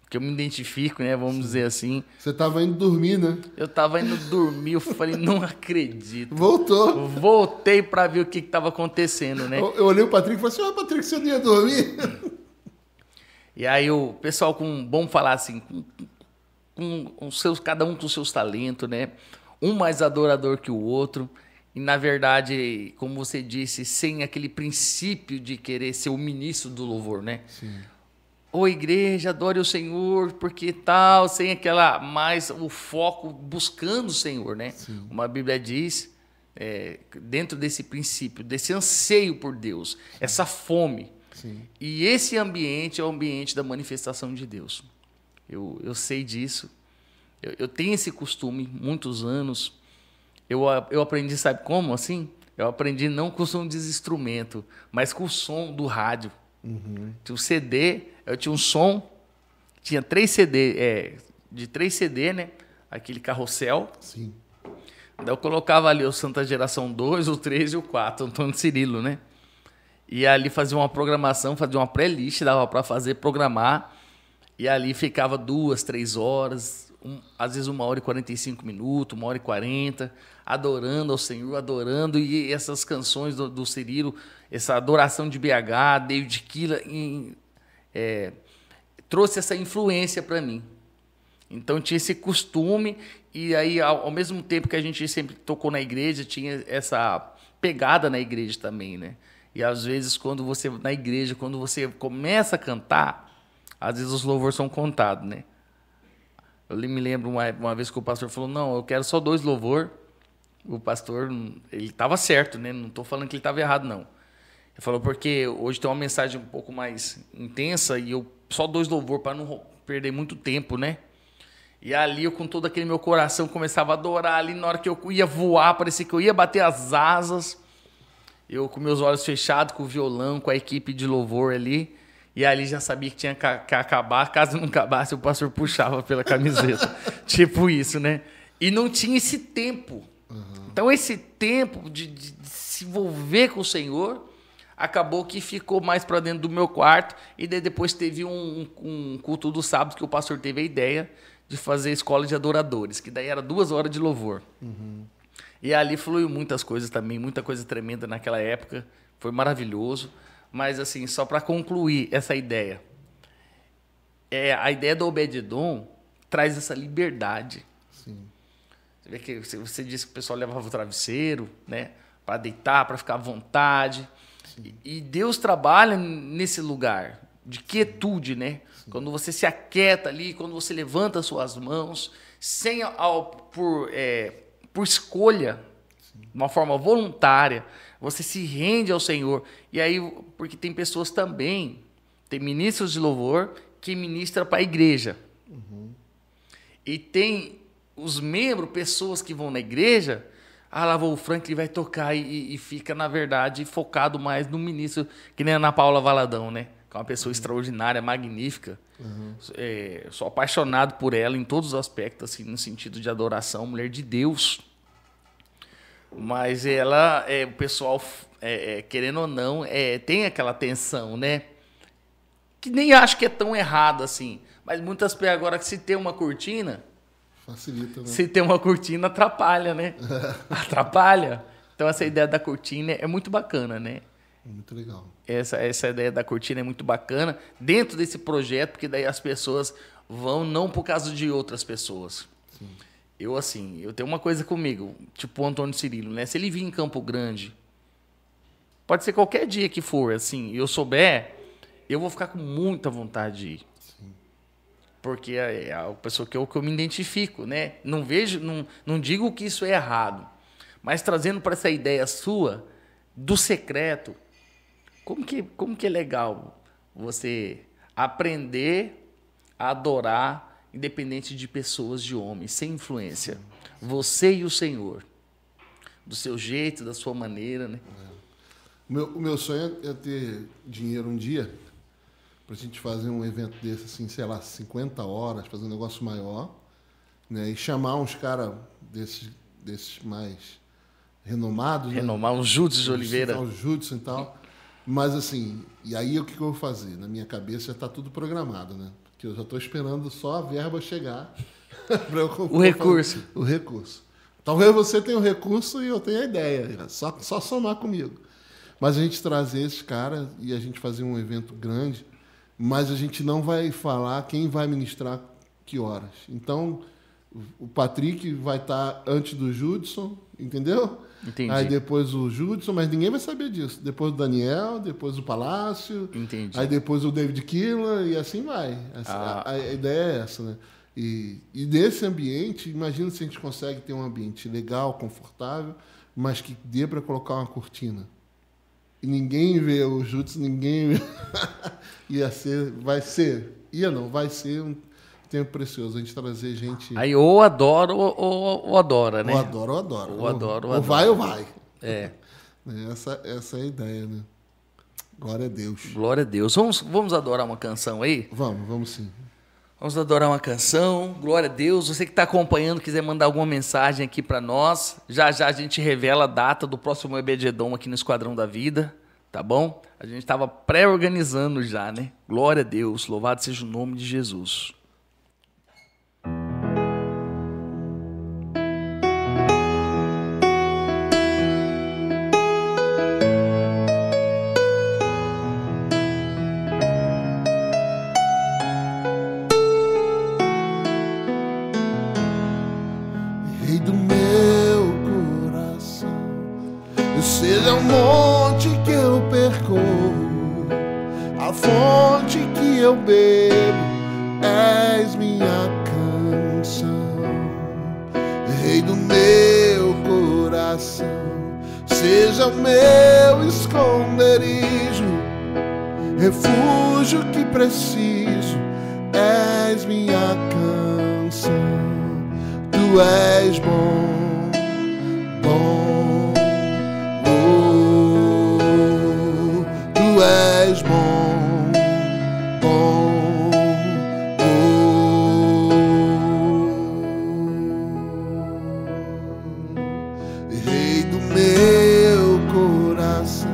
que eu me identifico, né? Vamos dizer assim. Você estava indo dormir, né? Eu tava indo dormir, eu falei, não acredito. Voltou. Voltei para ver o que estava acontecendo, né? Eu olhei o Patrick e falei assim, Patrick, você não ia dormir? E aí o pessoal vamos falar assim, cada um com seus talentos, né? Um mais adorador que o outro. E, na verdade, como você disse, sem aquele princípio de querer ser o ministro do louvor, né? Ô, igreja, adore o Senhor, porque tal, sem aquela mais o foco buscando o Senhor, né? Como a Bíblia diz, dentro desse princípio, desse anseio por Deus, essa fome. E esse ambiente é o ambiente da manifestação de Deus. Eu sei disso. Eu tenho esse costume, muitos anos. Eu aprendi, sabe como, assim? Eu aprendi não com o som de instrumento, mas com o som do rádio. Tinha um CD, eu tinha um som, tinha 3 CD, de 3 CD, né? Aquele carrossel. Daí eu colocava ali o Santa Geração 2, o 3 e o 4, Antônio Cirilo, né? E ali fazia uma programação, fazia uma playlist, dava para programar. E ali ficava 2, 3 horas, às vezes 1h45, 1h40, adorando ao Senhor, adorando. E essas canções do Cirilo, essa adoração de BH, David Killa, trouxe essa influência para mim. Então tinha esse costume, e aí ao mesmo tempo que a gente sempre tocou na igreja, tinha essa pegada na igreja também, né? E às vezes quando você começa a cantar, às vezes os louvores são contados, né? Eu me lembro uma vez que o pastor falou, não, eu quero só 2 louvor. O pastor, ele estava certo, né? Não estou falando que ele estava errado, não. Ele falou, porque hoje tem uma mensagem um pouco mais intensa e só 2 louvor para não perder muito tempo, né? E ali eu, com todo aquele meu coração, começava a adorar ali. Na hora que eu ia voar, parecia que eu ia bater as asas. Eu com meus olhos fechados, com o violão, com a equipe de louvor ali. E ali já sabia que tinha que acabar. Caso não acabasse, o pastor puxava pela camiseta. Tipo isso, né? E não tinha esse tempo. Então, esse tempo de se envolver com o Senhor, acabou que ficou mais para dentro do meu quarto. E daí depois teve um culto do sábado que o pastor teve a ideia de fazer escola de adoradores, que daí era 2 horas de louvor. E ali fluiu muitas coisas também, muita coisa tremenda naquela época. Foi maravilhoso. Mas, assim, só para concluir essa ideia. A ideia do Obed-Edom traz essa liberdade. Você vê que você disse que o pessoal levava o travesseiro, né? Para deitar, para ficar à vontade. E Deus trabalha nesse lugar de quietude, né? Quando você se aquieta ali, quando você levanta as suas mãos, por escolha, de uma forma voluntária, você se rende ao Senhor. E aí, porque tem pessoas também, tem ministros de louvor que ministram para a igreja. E tem os membros, pessoas que vão na igreja, lá o Franklin vai tocar e fica, na verdade, focado mais no ministro, que nem a Ana Paula Valadão, né? Que é uma pessoa extraordinária, magnífica. Sou apaixonado por ela em todos os aspectos, assim, no sentido de adoração, mulher de Deus. Mas ela, o pessoal, querendo ou não, tem aquela tensão, né? Que nem acho que é tão errado assim. Mas muitas pessoas, agora que se tem uma cortina, Facilita, né? Se tem uma cortina, atrapalha, né? Atrapalha. Então, essa ideia da cortina é muito bacana, né? Muito legal. Essa ideia da cortina é muito bacana dentro desse projeto, porque daí as pessoas vão não por causa de outras pessoas. Sim. Eu tenho uma coisa comigo, tipo o Antônio Cirilo, né? Se ele vir em Campo Grande, pode ser qualquer dia que for, assim, e eu souber, eu vou ficar com muita vontade de ir. Sim. Porque é a pessoa que eu me identifico, né? Não digo que isso é errado, mas trazendo para essa ideia sua do secreto, como que é legal você aprender a adorar independente de pessoas, de homens, sem influência. Você e o Senhor. Do seu jeito, da sua maneira, né? O meu sonho é ter dinheiro um dia para a gente fazer um evento desse, assim, sei lá, 50 horas, fazer um negócio maior, né? E chamar uns caras desses mais renomados. Renomar uns Júdice de Oliveira. Os Júdice e tal. Mas, assim, e aí o que eu vou fazer? Na minha cabeça já está tudo programado, né? Que eu já estou esperando só a verba chegar para eu o recurso. O recurso. Talvez você tenha o recurso e eu tenha a ideia. Só somar comigo. Mas a gente trazer esses caras e a gente fazer um evento grande, mas a gente não vai falar quem vai ministrar que horas. Então, o Patrick vai estar antes do Judson, entendeu? Entendi. Aí depois o Judson, mas ninguém vai saber disso. Depois o Daniel, depois o Palácio. Entendi. Aí depois o David Killer e assim vai. A ideia é essa, né? E nesse ambiente, imagina se a gente consegue ter um ambiente legal, confortável, mas que dê para colocar uma cortina. E ninguém vê o Judson, ninguém vê. Vai ser um tempo precioso a gente trazer gente. Aí ou adora ou adora, né? Ou adora ou adora. Ou adora ou adora. Vai ou vai. É. Essa é a ideia, né? Glória a Deus. Glória a Deus. Vamos adorar uma canção aí? Vamos sim. Vamos adorar uma canção. Glória a Deus. Você que está acompanhando, quiser mandar alguma mensagem aqui para nós, já a gente revela a data do próximo Ebededom aqui no Esquadrão da Vida, tá bom? A gente estava pré-organizando já, né? Glória a Deus. Louvado seja o nome de Jesus. Seja o monte que eu percorro, a fonte que eu bebo, és minha canção. Rei do meu coração, seja o meu esconderijo, refúgio que preciso, és minha canção. Tu és bom, bom. Tu és bom, bom, Rei do meu coração,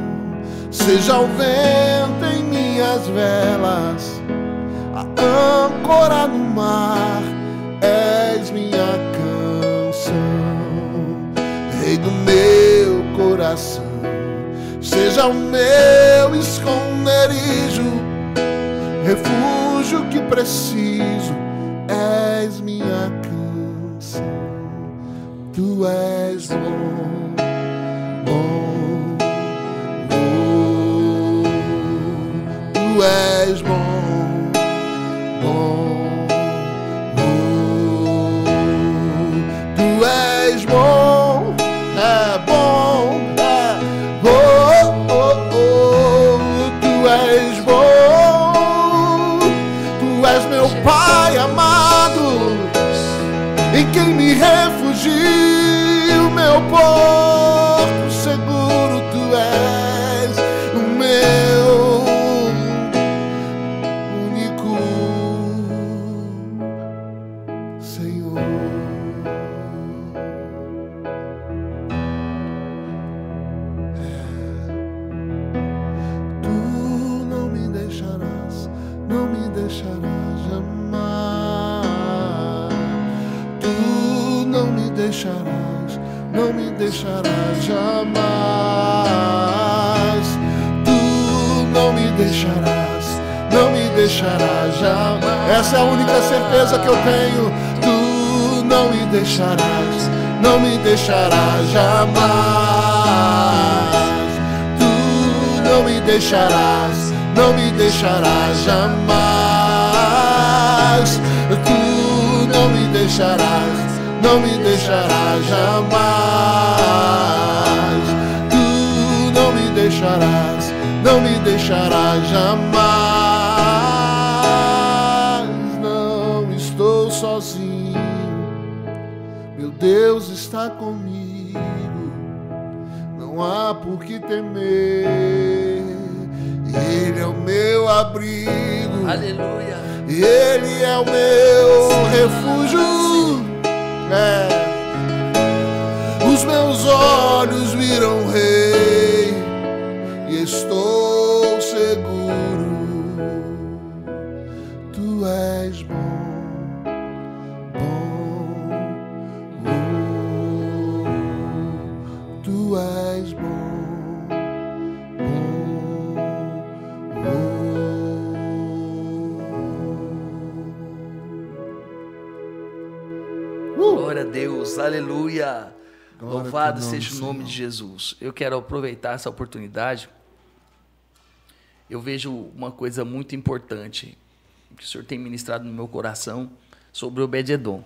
seja o vento em minhas velas, a âncora no mar, és minha canção. Rei do meu coração, seja o meu esconderijo, refúgio que preciso, és minha canção. Tu és bom, bom, bom. Tu és bom, bom, bom. Tu és bom, é bom, é bom. Tu és bom, tu és meu Pai amado, em quem me refugio, meu porto seguro. Tu és o meu único Senhor. Tu não me deixarás jamais. Tu deixarás, não me deixarás jamais. Tu não me deixarás, não me deixarás jamais. Essa é a única certeza que eu tenho. Tu não me deixarás, não me deixarás jamais. Tu não me deixarás, não me deixarás jamais. Tu não me deixarás, não me deixarás jamais. Tu não me deixarás, não me deixarás jamais. Não estou sozinho, meu Deus está comigo. Não há por que temer, Ele é o meu abrigo. Aleluia. Ele é o meu refúgio. Os meus olhos viram o Rei e estou seguro. Tu és bom, bom, tu és bom, bom. Glória a Deus, aleluia. Glória Louvado ao teu nome, seja o nome Senhor. de Jesus. Eu quero aproveitar essa oportunidade. Eu vejo uma coisa muito importante que o Senhor tem ministrado no meu coração sobre Obed-Edom.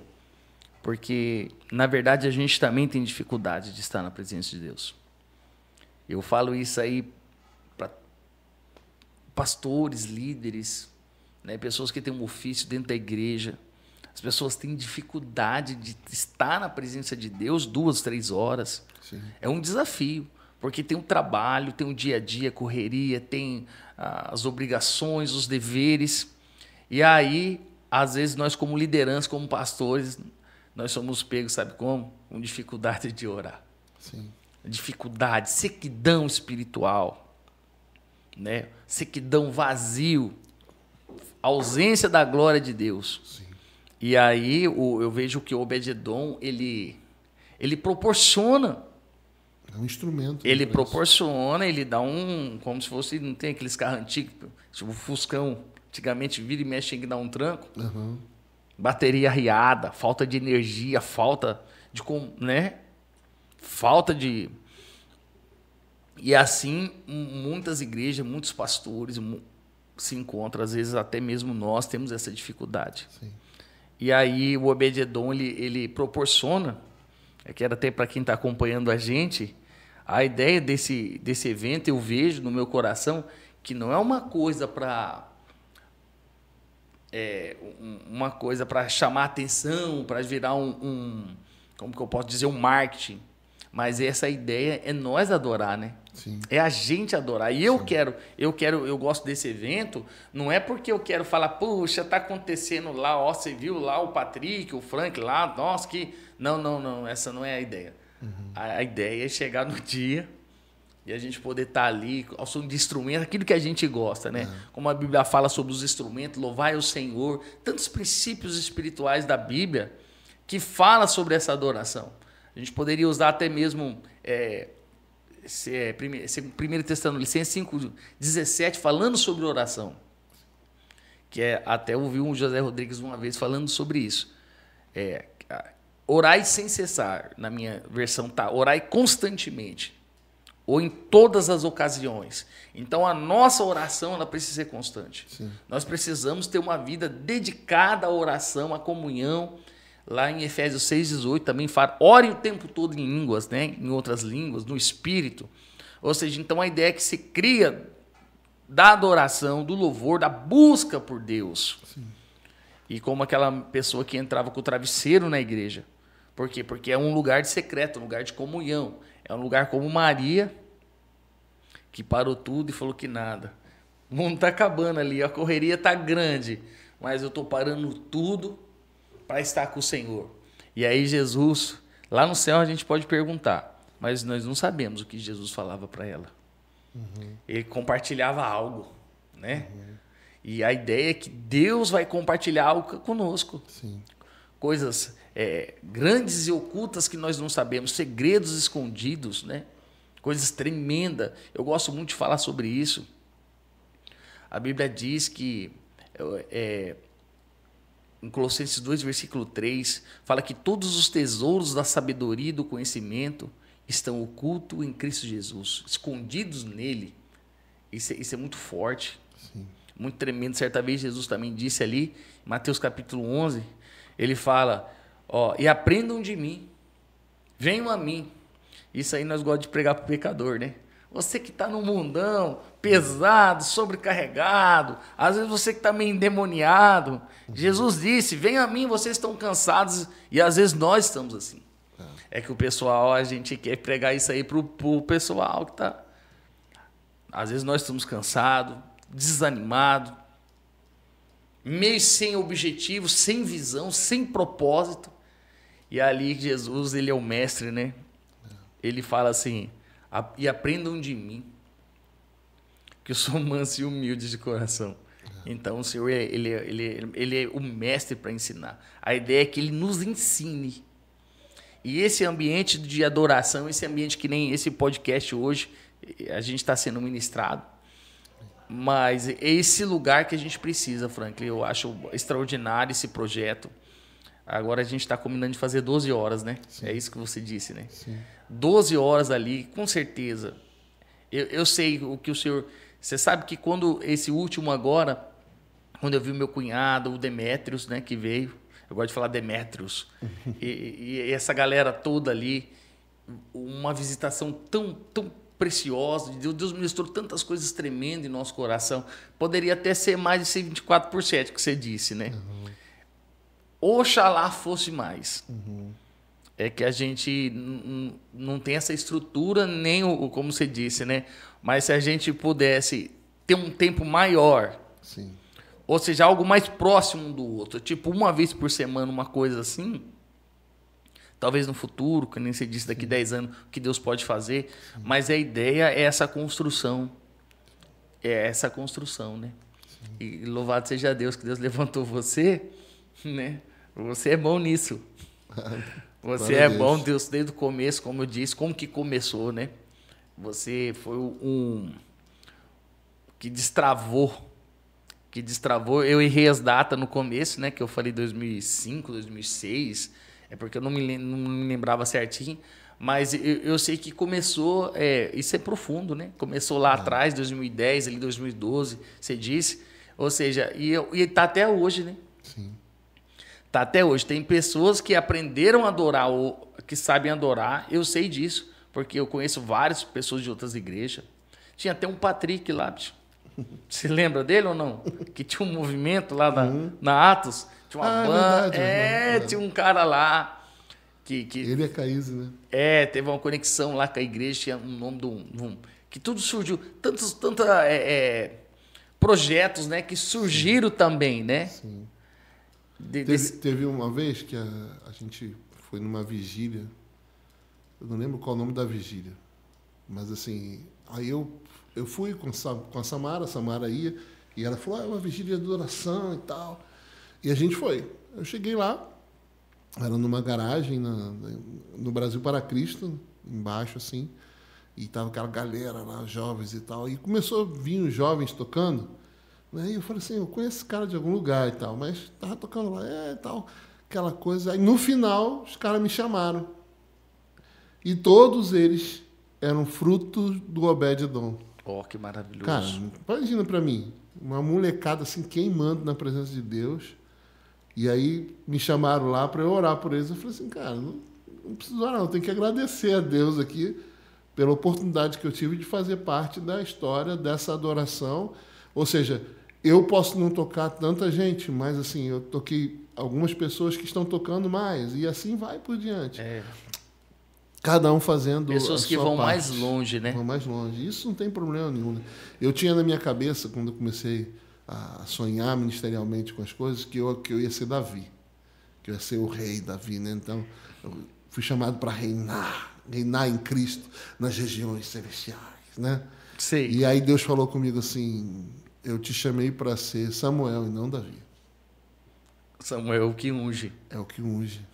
Porque, na verdade, a gente também tem dificuldade de estar na presença de Deus. Eu falo isso aí para pastores, líderes, né, pessoas que têm um ofício dentro da igreja. As pessoas têm dificuldade de estar na presença de Deus 2, 3 horas. Sim. É um desafio, porque tem o trabalho, tem o dia a dia, a correria, tem as obrigações, os deveres. E aí, às vezes, nós como liderança, como pastores, nós somos pegos, sabe como? Com dificuldade de orar. Sim. Dificuldade, sequidão espiritual, né? Sequidão, vazio, ausência da glória de Deus. Sim. E aí eu vejo que o Obed-Edom, ele proporciona. É um instrumento. Ele pra proporciona, ele dá como se fosse, não tem aqueles carros antigos, tipo o Fuscão, antigamente vira e mexe, tem que dar um tranco. isso. Uhum. Bateria arriada, falta de energia, falta de, né? Falta de... E assim, muitas igrejas, muitos pastores se encontram, às vezes até mesmo nós temos essa dificuldade. Sim. E aí o Obed-Edom, ele proporciona, que era até para quem está acompanhando a gente, a ideia desse evento, eu vejo no meu coração, que não é uma coisa para... uma coisa para chamar atenção, para virar como que eu posso dizer, um marketing. Mas essa ideia é nós adorar, né? Sim. É a gente adorar. E eu gosto desse evento, não é porque eu quero falar, puxa, tá acontecendo lá, ó, você viu lá o Patrick, o Frank lá, nossa, que... Não, essa não é a ideia. Uhum. A ideia é chegar no dia e a gente poder estar ali ao som de instrumento, aquilo que a gente gosta, né? Uhum. Como a Bíblia fala sobre os instrumentos, louvai o Senhor, tantos princípios espirituais da Bíblia que fala sobre essa adoração. A gente poderia usar até mesmo 1 Tessalonicenses 5:17, falando sobre oração. Que até ouvi um José Rodrigues uma vez falando sobre isso. Orai sem cessar, na minha versão tá, orai constantemente, ou em todas as ocasiões. Então a nossa oração ela precisa ser constante. Sim. Nós precisamos ter uma vida dedicada à oração, à comunhão. Lá em Efésios 6:18 também fala, ore o tempo todo em línguas, né? Em outras línguas, no Espírito. Ou seja, então a ideia é que se cria da adoração, do louvor, da busca por Deus. Sim. E como aquela pessoa que entrava com o travesseiro na igreja. Por quê? Porque é um lugar de secreto, um lugar de comunhão. É um lugar como Maria, que parou tudo e falou que nada. O mundo está acabando ali, a correria está grande, mas eu estou parando tudo para estar com o Senhor. E aí Jesus, lá no céu a gente pode perguntar, mas nós não sabemos o que Jesus falava para ela. Uhum. Ele compartilhava algo, né? Uhum. E a ideia é que Deus vai compartilhar algo conosco. Sim. coisas grandes e ocultas que nós não sabemos, segredos escondidos, né? Coisas tremendas. Eu gosto muito de falar sobre isso. A Bíblia diz que, em Colossenses 2, versículo 3, fala que todos os tesouros da sabedoria e do conhecimento estão ocultos em Cristo Jesus, escondidos nele. Isso é muito forte, sim, muito tremendo. Certa vez Jesus também disse ali, em Mateus capítulo 11, ele fala, e aprendam de mim, venham a mim. Isso aí nós gostamos de pregar para o pecador, né? Você que está no mundão, pesado, sobrecarregado, às vezes você que está meio endemoniado. Jesus disse, venham a mim, vocês estão cansados, e às vezes nós estamos assim. É que o pessoal, a gente quer pregar isso aí para o pessoal que está... Às vezes nós estamos cansados, desanimados, meio sem objetivo, sem visão, sem propósito. E ali Jesus, ele é o mestre, né? Ele fala assim, e aprendam de mim, que eu sou manso e humilde de coração. Então o Senhor, ele é o mestre para ensinar. A ideia é que ele nos ensine. E esse ambiente de adoração, esse ambiente que nem esse podcast hoje, a gente está sendo ministrado. Mas é esse lugar que a gente precisa, Franklin. Eu acho extraordinário esse projeto. Agora a gente está combinando de fazer 12 horas, né? Sim. É isso que você disse, né? Sim. 12 horas ali, com certeza. Eu sei o que o senhor... Você sabe que quando esse último agora, quando eu vi o meu cunhado, o Demétrios, né, que veio, eu gosto de falar Demétrios, e essa galera toda ali, uma visitação tão preciosa, Deus ministrou tantas coisas tremendas em nosso coração. Poderia até ser mais de 24%, que você disse, né? Uhum. Oxalá fosse mais. Uhum. É que a gente não tem essa estrutura, nem como você disse, né? Mas se a gente pudesse ter um tempo maior, sim, ou seja, algo mais próximo um do outro, tipo uma vez por semana, uma coisa assim, talvez no futuro, que nem você disse, daqui 10 anos, o que Deus pode fazer, sim, mas a ideia é essa construção. É essa construção, né? Sim. E louvado seja Deus, que Deus levantou você, né? Você é bom nisso. Você é bom, Deus, desde o começo, como eu disse, como que começou, né? Você foi que destravou. Eu errei as datas no começo, né? Que eu falei 2005, 2006, é porque eu não me lembrava certinho, mas eu sei que começou, isso é profundo, né? Começou lá atrás, 2010, ali 2012, você disse, ou seja, e tá até hoje, né? Sim. Tá até hoje. Tem pessoas que aprenderam a adorar, ou que sabem adorar, eu sei disso, porque eu conheço várias pessoas de outras igrejas. Tinha até um Patrick lá, bicho. Você lembra dele ou não? Que tinha um movimento lá na Atos. Tinha uma banda. Verdade, tinha um cara lá. Que ele é Caíse, né? Teve uma conexão lá com a igreja, tinha um nome de que tudo surgiu. Tantos projetos, né, que surgiram, sim, também, né? Sim. Teve uma vez que a gente foi numa vigília. Eu não lembro qual o nome da vigília. Mas assim, aí eu fui com a Samara ia, e ela falou, é uma vigília de adoração e tal. E a gente foi. Eu cheguei lá, era numa garagem no Brasil para Cristo, embaixo assim, e tava aquela galera lá, jovens e tal. E começou a vir os jovens tocando. Né? E eu falei assim, eu conheço esse cara de algum lugar e tal, mas tava tocando lá, e tal, aquela coisa. Aí no final, os caras me chamaram. E todos eles eram frutos do Obed-Edom. Oh, que maravilhoso. Cara, imagina para mim, uma molecada assim queimando na presença de Deus. E aí me chamaram lá para eu orar por eles. Eu falei assim, cara, não preciso orar, não. Eu tenho que agradecer a Deus aqui pela oportunidade que eu tive de fazer parte da história dessa adoração. Ou seja, eu posso não tocar tanta gente, mas assim, eu toquei algumas pessoas que estão tocando mais. E assim vai por diante. Cada um fazendo pessoas que vão mais longe, né? Vão mais longe. Isso não tem problema nenhum. Né? Eu tinha na minha cabeça, quando eu comecei a sonhar ministerialmente com as coisas, que eu ia ser Davi. Que eu ia ser o rei Davi, né? Então, eu fui chamado para reinar em Cristo nas regiões celestiais, né? Sim. E aí Deus falou comigo assim, eu te chamei para ser Samuel e não Davi. Samuel é o que unge. É o que unge.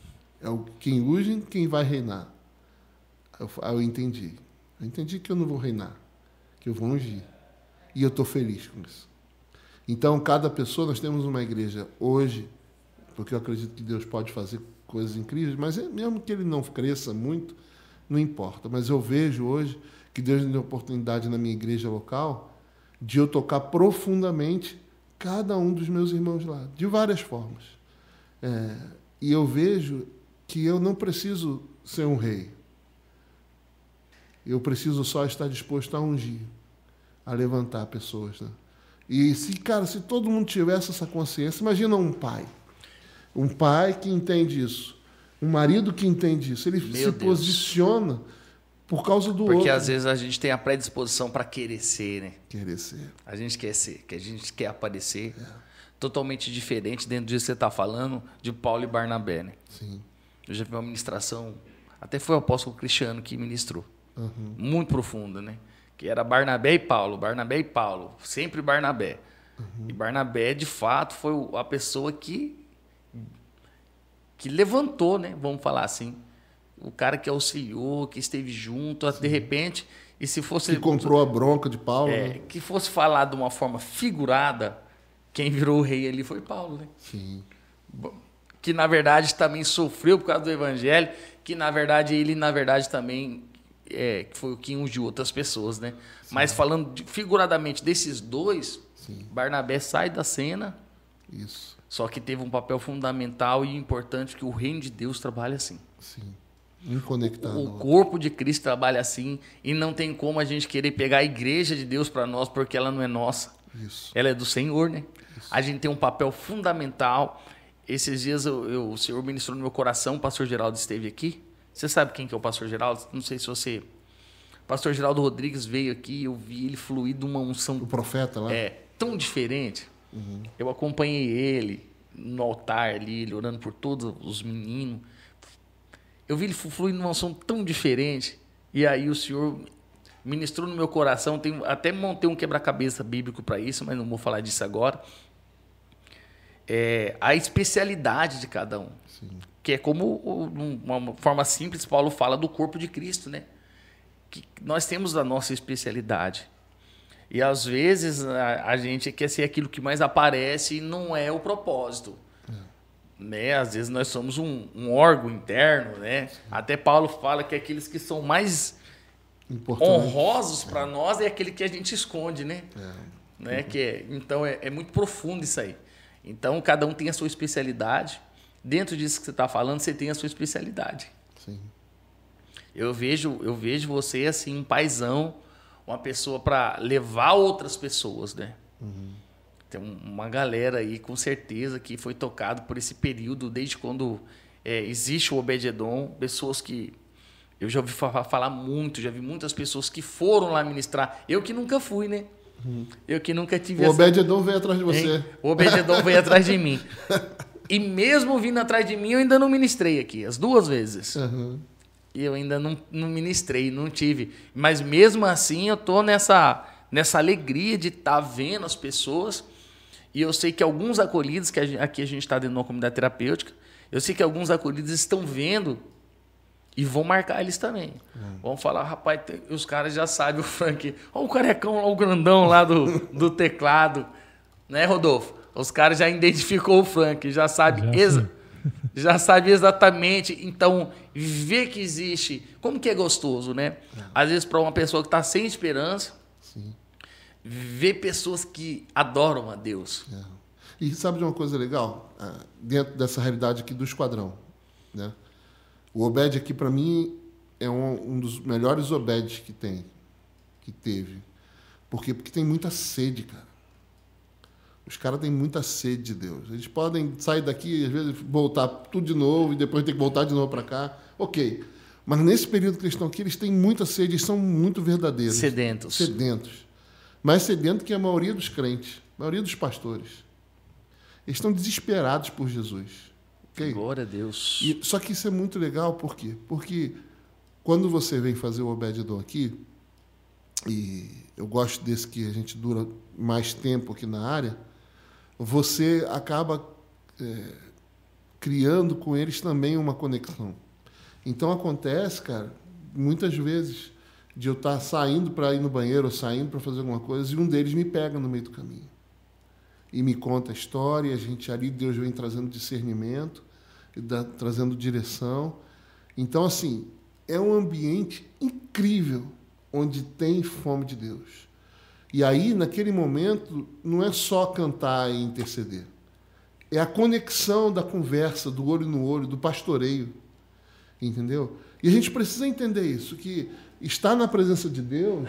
Quem unge, quem vai reinar. Eu entendi. Eu entendi que eu não vou reinar, que eu vou ungir. E eu estou feliz com isso. Então, cada pessoa, nós temos uma igreja hoje, porque eu acredito que Deus pode fazer coisas incríveis, mas mesmo que ele não cresça muito, não importa. Mas eu vejo hoje que Deus me deu oportunidade na minha igreja local de eu tocar profundamente cada um dos meus irmãos lá, de várias formas. E eu vejo que eu não preciso ser um rei. Eu preciso só estar disposto a ungir, a levantar pessoas, né? E se todo mundo tivesse essa consciência, imagina um pai que entende isso, um marido que entende isso, ele se posiciona por causa do outro. Porque às vezes a gente tem a predisposição para querer ser, né? Querer ser. A gente quer ser, que a gente quer aparecer. Totalmente diferente dentro disso que você está falando de Paulo e Barnabé, né? Sim. Eu já vi uma ministração, até foi o apóstolo Cristiano que ministrou, muito profunda, né? Que era Barnabé e Paulo, sempre Barnabé. E Barnabé, de fato, foi a pessoa que levantou, né? Vamos falar assim. O cara que auxiliou, que esteve junto, de repente, e se fosse... Que comprou a bronca de Paulo. Né? Que fosse falar de uma forma figurada, quem virou o rei ali foi Paulo, né? Sim. Que, na verdade, também sofreu por causa do evangelho, que, na verdade, ele, também... que foi o que ungiu outras pessoas, né? Sim. Mas falando figuradamente desses dois, sim, Barnabé sai da cena. Isso. Só que teve um papel fundamental e importante que o reino de Deus trabalha assim. Sim. Conectado. O corpo de Cristo trabalha assim e não tem como a gente querer pegar a igreja de Deus para nós porque ela não é nossa. Isso. Ela é do Senhor, né? Isso. A gente tem um papel fundamental. Esses dias o Senhor ministrou no meu coração, o pastor Geraldo esteve aqui. Você sabe quem que é o pastor Geraldo? Não sei se você... O pastor Geraldo Rodrigues veio aqui, eu vi ele fluir de uma unção... O profeta lá? Tão diferente. Eu acompanhei ele no altar ali, ele orando por todos os meninos. Eu vi ele fluir de uma unção tão diferente. E aí o Senhor ministrou no meu coração. Até montei um quebra-cabeça bíblico para isso, mas não vou falar disso agora. A especialidade de cada um. Sim. Que é como, uma forma simples, Paulo fala do corpo de Cristo, né? Que nós temos a nossa especialidade. E, às vezes, a gente quer ser aquilo que mais aparece e não é o propósito. Né? Às vezes, nós somos um órgão interno, né? Até Paulo fala que aqueles que são mais honrosos para nós é aquele que a gente esconde, né? Né? Então, é muito profundo isso aí. Então, cada um tem a sua especialidade. Dentro disso que você está falando, você tem a sua especialidade. Sim. Eu vejo você assim, um paizão, uma pessoa para levar outras pessoas, né? Tem uma galera aí, com certeza, que foi tocado por esse período, desde quando existe o Obed-Edom, pessoas que... Eu já ouvi falar muito, já vi muitas pessoas que foram lá ministrar. Eu que nunca fui, né? Eu que nunca tive... O Obed-Edom veio atrás de você. O Obed-Edom veio atrás de mim. E mesmo vindo atrás de mim, eu ainda não ministrei aqui, as 2 vezes. E eu ainda não ministrei, não tive. Mas mesmo assim, eu estou nessa alegria de estar vendo as pessoas. E eu sei que alguns acolhidos, que aqui a gente está dentro de uma comunidade terapêutica, eu sei que alguns acolhidos estão vendo e vão marcar eles também. Vão falar, rapaz, os caras já sabem o Frank. Olha o carecão lá, o grandão lá do teclado. Né, Rodolfo? Os caras já identificou o Frank, já sabe exatamente. Então, ver que existe... Como que é gostoso, né? Às vezes, para uma pessoa que está sem esperança, sim, ver pessoas que adoram a Deus. E sabe de uma coisa legal? Dentro dessa realidade aqui do esquadrão, né? O Obed aqui, para mim, é um dos melhores Obeds que teve. Por quê? Porque tem muita sede, cara. Os caras têm muita sede de Deus. Eles podem sair daqui, às vezes, voltar tudo de novo e depois ter que voltar de novo para cá. Ok. Mas nesse período que eles estão aqui, eles têm muita sede, eles são muito verdadeiros. Sedentos. Mais sedento que a maioria dos crentes, a maioria dos pastores. Eles estão desesperados por Jesus. Okay? Glória a Deus. Só que isso é muito legal, por quê? Porque quando você vem fazer o Obed-Edom aqui, e eu gosto desse que a gente dura mais tempo aqui na área, você acaba criando com eles também uma conexão. Então acontece, cara, muitas vezes, de eu estar saindo para ir no banheiro, ou saindo para fazer alguma coisa, e um deles me pega no meio do caminho. E me conta a história, e a gente ali, Deus vem trazendo discernimento, trazendo direção. Então, assim, é um ambiente incrível, onde tem fome de Deus. E aí, naquele momento, não é só cantar e interceder. É a conexão da conversa, do olho no olho, do pastoreio. Entendeu? E a gente precisa entender isso, que estar na presença de Deus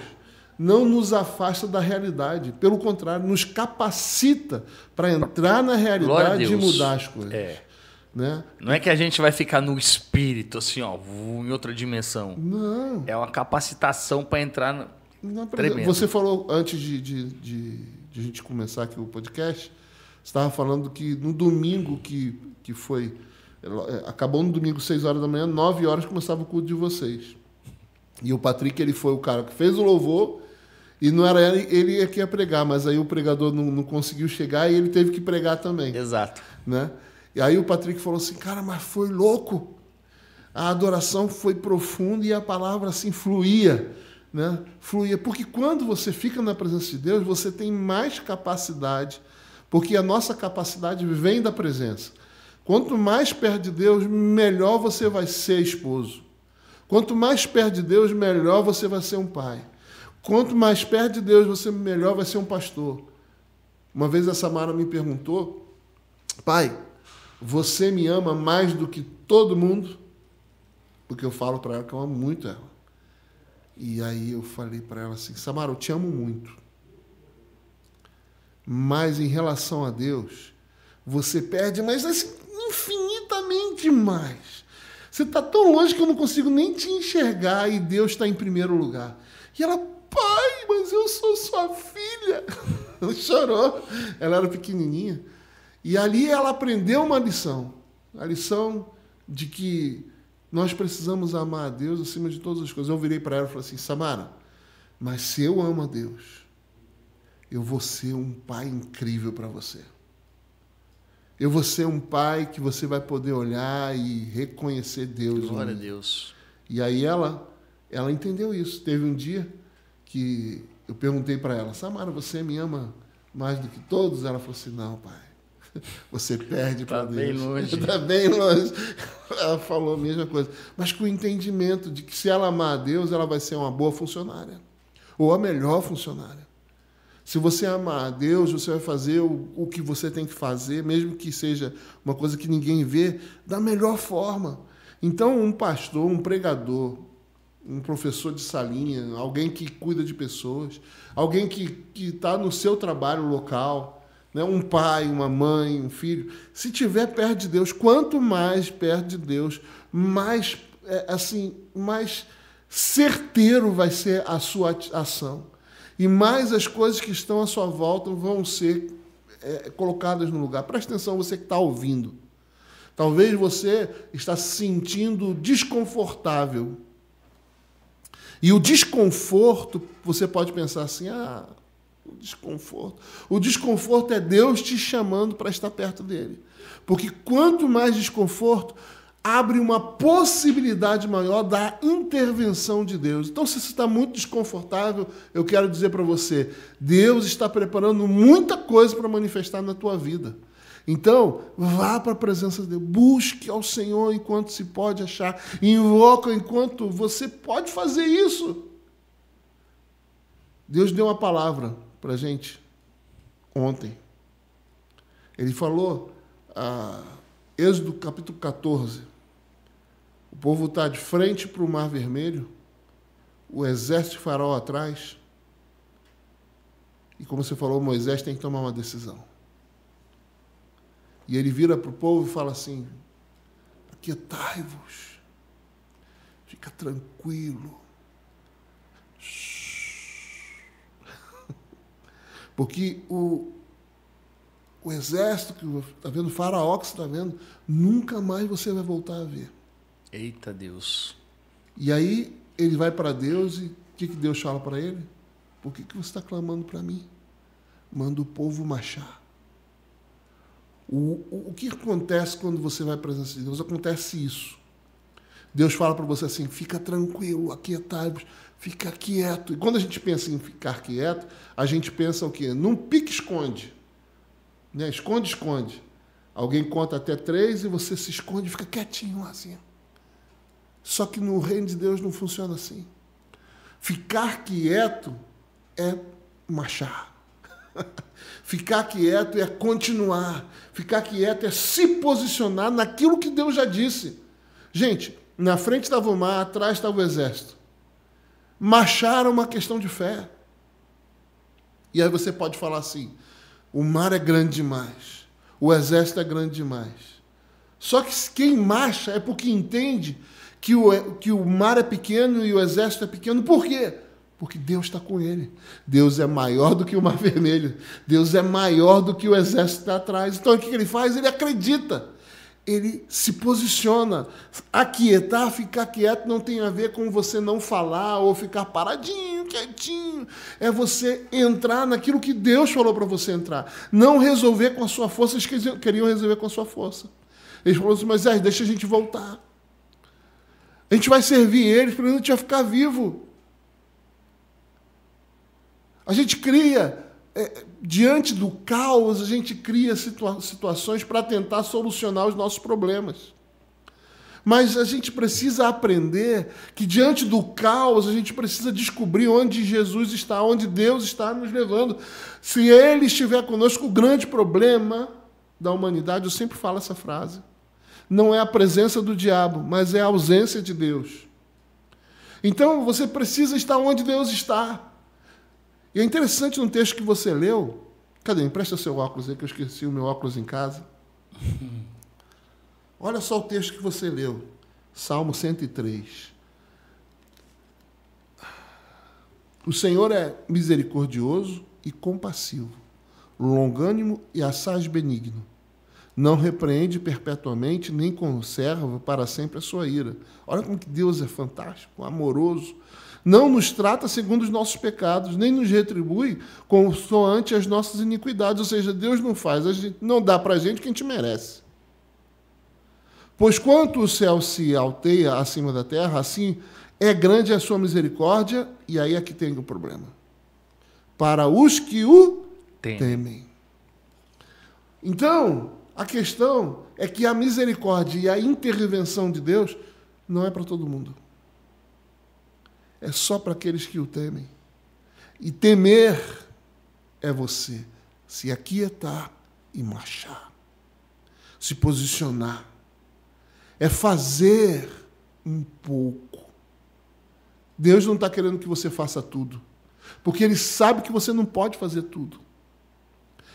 não nos afasta da realidade. Pelo contrário, nos capacita para entrar na realidade e mudar as coisas. Né? Não é que a gente vai ficar no espírito, assim, ó, em outra dimensão. Não. É uma capacitação para entrar tremendo. Você falou, antes de a gente começar aqui o podcast, você estava falando que no domingo que foi... Acabou no domingo, 6 horas da manhã, 9 horas começava o culto de vocês. E o Patrick, ele foi o cara que fez o louvor, e não era ele que ia pregar, mas aí o pregador não conseguiu chegar e ele teve que pregar também. Exato. Né? E aí o Patrick falou assim, cara, mas foi louco. A adoração foi profunda e a palavra assim fluía. Né? Fluía. Porque quando você fica na presença de Deus, você tem mais capacidade, porque a nossa capacidade vem da presença. Quanto mais perto de Deus, melhor você vai ser esposo. Quanto mais perto de Deus, melhor você vai ser um pai. Quanto mais perto de Deus, você melhor vai ser um pastor. Uma vez a Samara me perguntou, pai, você me ama mais do que todo mundo? Porque eu falo para ela que eu amo muito ela. E aí eu falei para ela assim, Samara, eu te amo muito. Mas em relação a Deus, você perde, mas assim, infinitamente mais. Você está tão longe que eu não consigo nem te enxergar e Deus está em primeiro lugar. E ela, pai, mas eu sou sua filha. Ela chorou. Ela era pequenininha. E ali ela aprendeu uma lição. A lição de que nós precisamos amar a Deus acima de todas as coisas. Eu virei para ela e falei assim, Samara, mas se eu amo a Deus, eu vou ser um pai incrível para você. Eu vou ser um pai que você vai poder olhar e reconhecer Deus. Glória a Deus. E aí ela entendeu isso. Teve um dia que eu perguntei para ela, Samara, você me ama mais do que todos? Ela falou assim, não, pai, você perde para Deus. Está bem longe. Está bem longe. Ela falou a mesma coisa. Mas com o entendimento de que se ela amar a Deus, ela vai ser uma boa funcionária. Ou a melhor funcionária. Se você amar a Deus, você vai fazer o que você tem que fazer, mesmo que seja uma coisa que ninguém vê, da melhor forma. Então, um pastor, um pregador, um professor de salinha, alguém que cuida de pessoas, alguém que está no seu trabalho local, né? Um pai, uma mãe, um filho, se tiver perto de Deus, quanto mais perto de Deus, mais certeiro vai ser a sua ação. E mais as coisas que estão à sua volta vão ser colocadas no lugar. Presta atenção, você que está ouvindo. Talvez você está se sentindo desconfortável. E o desconforto, você pode pensar assim, o desconforto. O desconforto é Deus te chamando para estar perto dele. Porque quanto mais desconforto, abre uma possibilidade maior da intervenção de Deus. Então, se você está muito desconfortável, eu quero dizer para você, Deus está preparando muita coisa para manifestar na tua vida. Então, vá para a presença de Deus, busque ao Senhor enquanto se pode achar, invoca enquanto você pode fazer isso. Deus deu uma palavra para a gente ontem. Ele falou, Êxodo capítulo 14, o povo está de frente para o Mar Vermelho, o exército de Faraó atrás, e como você falou, Moisés tem que tomar uma decisão. E ele vira para o povo e fala assim, aquietai-vos, fica tranquilo, porque o exército que está vendo, o Faraó que você está vendo, nunca mais você vai voltar a ver. Eita Deus. E aí ele vai para Deus e o que Deus fala para ele? Por que você está clamando para mim? Manda o povo marchar. O que acontece quando você vai à presença de Deus? Acontece isso. Deus fala para você assim, fica tranquilo, aquietai-vos, fica quieto. E quando a gente pensa em ficar quieto, a gente pensa o quê? Num pique-esconde. Né? Esconde. Alguém conta até 3 e você se esconde e fica quietinho lá assim. Só que no reino de Deus não funciona assim. Ficar quieto é marchar. Ficar quieto é continuar. Ficar quieto é se posicionar naquilo que Deus já disse. Gente, na frente estava o mar, atrás estava o exército. Marchar era uma questão de fé. E aí você pode falar assim, o mar é grande demais, o exército é grande demais. Só que quem marcha é porque entende que o mar é pequeno e o exército é pequeno. Por quê? Porque Deus está com ele. Deus é maior do que o Mar Vermelho. Deus é maior do que o exército que está atrás. Então, o que ele faz? Ele acredita. Ele se posiciona. Aquietar, ficar quieto, não tem a ver com você não falar ou ficar paradinho, quietinho. É você entrar naquilo que Deus falou para você entrar. Não resolver com a sua força. Eles queriam resolver com a sua força. Eles falaram assim, mas deixa a gente voltar. A gente vai servir eles, para a gente vai ficar vivo. A gente cria, diante do caos, a gente cria situações para tentar solucionar os nossos problemas. Mas a gente precisa aprender que, diante do caos, a gente precisa descobrir onde Jesus está, onde Deus está nos levando. Se Ele estiver conosco, o grande problema da humanidade, eu sempre falo essa frase, não é a presença do diabo, mas é a ausência de Deus. Então, você precisa estar onde Deus está. E é interessante no texto que você leu. Cadê? Empresta seu óculos aí, que eu esqueci o meu óculos em casa. Olha só o texto que você leu. Salmo 103. O Senhor é misericordioso e compassivo, longânimo e assaz benigno. Não repreende perpetuamente, nem conserva para sempre a sua ira. Olha como que Deus é fantástico, amoroso. Não nos trata segundo os nossos pecados, nem nos retribui consoante as nossas iniquidades. Ou seja, Deus não dá para a gente o que a gente merece. Pois quanto o céu se alteia acima da terra, assim é grande a sua misericórdia, e aí é que tem o problema. Para os que o temem. Então, a questão é que a misericórdia e a intervenção de Deus não é para todo mundo. É só para aqueles que o temem. E temer é você se aquietar e marchar. Se posicionar. É fazer um pouco. Deus não está querendo que você faça tudo. Porque Ele sabe que você não pode fazer tudo.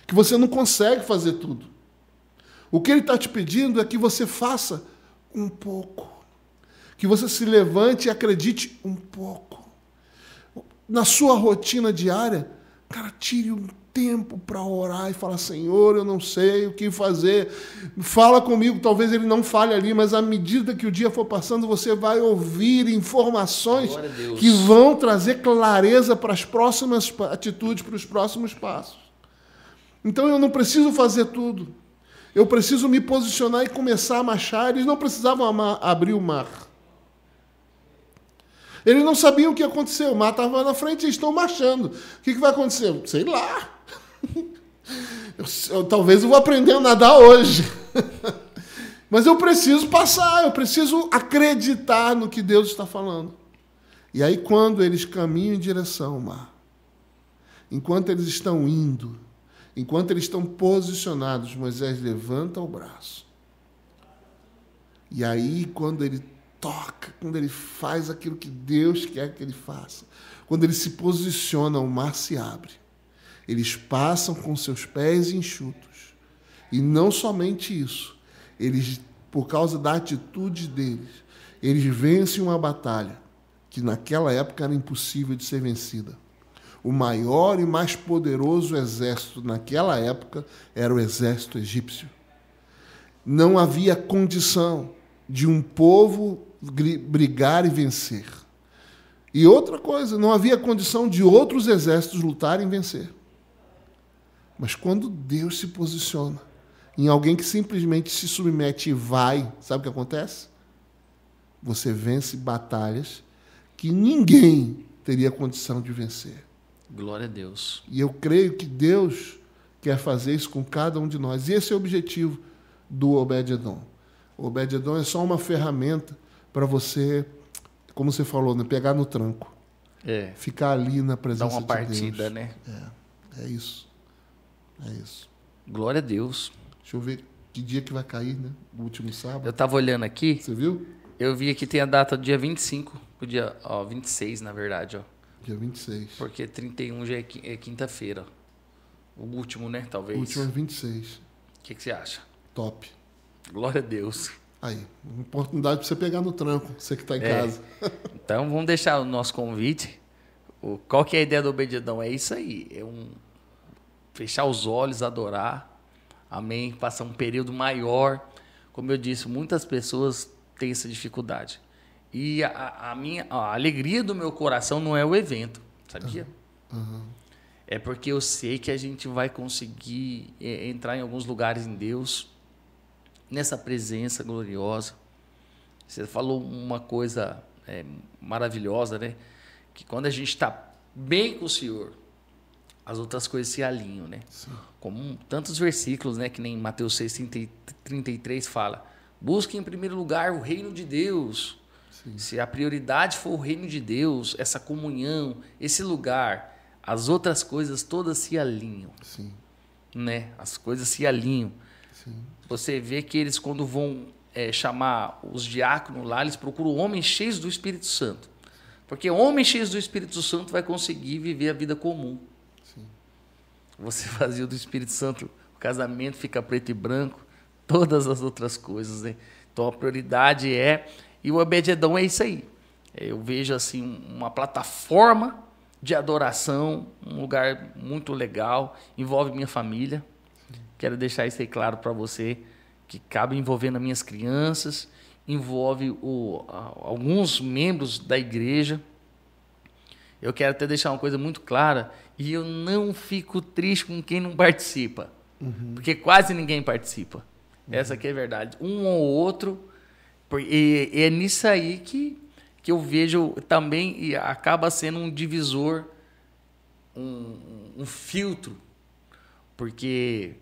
Que você não consegue fazer tudo. O que Ele está te pedindo é que você faça um pouco. Que você se levante e acredite um pouco. Na sua rotina diária, cara, tire um tempo para orar e falar, Senhor, eu não sei o que fazer. Fala comigo, talvez Ele não fale ali, mas à medida que o dia for passando, você vai ouvir informações que vão trazer clareza para as próximas atitudes, para os próximos passos. Então eu não preciso fazer tudo. Eu preciso me posicionar e começar a marchar. Eles não precisavam abrir o mar. Eles não sabiam o que ia acontecer. O mar estava na frente e eles estão marchando. O que vai acontecer? Sei lá. Talvez eu vou aprender a nadar hoje. Mas eu preciso passar. Eu preciso acreditar no que Deus está falando. E aí, quando eles caminham em direção ao mar, enquanto eles estão indo, enquanto eles estão posicionados, Moisés levanta o braço. E aí, quando ele toca, quando ele faz aquilo que Deus quer que ele faça, quando ele se posiciona, o mar se abre. Eles passam com seus pés enxutos. E não somente isso, eles, por causa da atitude deles, eles vencem uma batalha que naquela época era impossível de ser vencida. O maior e mais poderoso exército naquela época era o exército egípcio. Não havia condição de um povo brigar e vencer. E outra coisa, não havia condição de outros exércitos lutarem e vencer. Mas quando Deus se posiciona em alguém que simplesmente se submete e vai, sabe o que acontece? Você vence batalhas que ninguém teria condição de vencer. Glória a Deus. E eu creio que Deus quer fazer isso com cada um de nós. E esse é o objetivo do Obed-Edom. O Obed-Edom é só uma ferramenta para você, como você falou, né, pegar no tranco. Ficar ali na presença de Deus. Dar uma partida, né? É isso. É isso. Glória a Deus. Deixa eu ver que dia que vai cair, né? O último sábado. Eu estava olhando aqui. Você viu? Eu vi aqui tem a data do dia 25, o dia 26, na verdade, ó. Dia 26. Porque 31 já é quinta-feira. O último, né? Talvez. O último é 26. O que você acha? Top. Glória a Deus. Aí, uma oportunidade para você pegar no tranco, você que está em casa. Então, vamos deixar o nosso convite. Qual que é a ideia do Obed-Edom? É isso aí. Fechar os olhos, adorar. Amém. Passar um período maior. Como eu disse, muitas pessoas têm essa dificuldade. E a alegria do meu coração não é o evento, sabia? É porque eu sei que a gente vai conseguir entrar em alguns lugares em Deus, nessa presença gloriosa. Você falou uma coisa maravilhosa, né? Que quando a gente está bem com o Senhor, as outras coisas se alinham, né? Sim. Como tantos versículos, né? Que nem Mateus 6:33 fala: busque em primeiro lugar o reino de Deus. Sim. Se a prioridade for o reino de Deus, essa comunhão, esse lugar, as outras coisas todas se alinham. Sim. Né? As coisas se alinham. Sim. Você vê que eles, quando vão chamar os diáconos lá, eles procuram homens cheios do Espírito Santo. Porque homens cheios do Espírito Santo vai conseguir viver a vida comum. Sim. Você fazia do Espírito Santo, o casamento fica preto e branco, todas as outras coisas, né? Então a prioridade e o Obed-Edom é isso aí. Eu vejo assim uma plataforma de adoração, um lugar muito legal, envolve minha família. Sim. Quero deixar isso aí claro para você, que cabe envolvendo as minhas crianças, envolve alguns membros da igreja. Eu quero até deixar uma coisa muito clara, e eu não fico triste com quem não participa, porque quase ninguém participa. Essa aqui é a verdade. Um ou outro, e é nisso aí que eu vejo também, e acaba sendo um divisor, um filtro, porque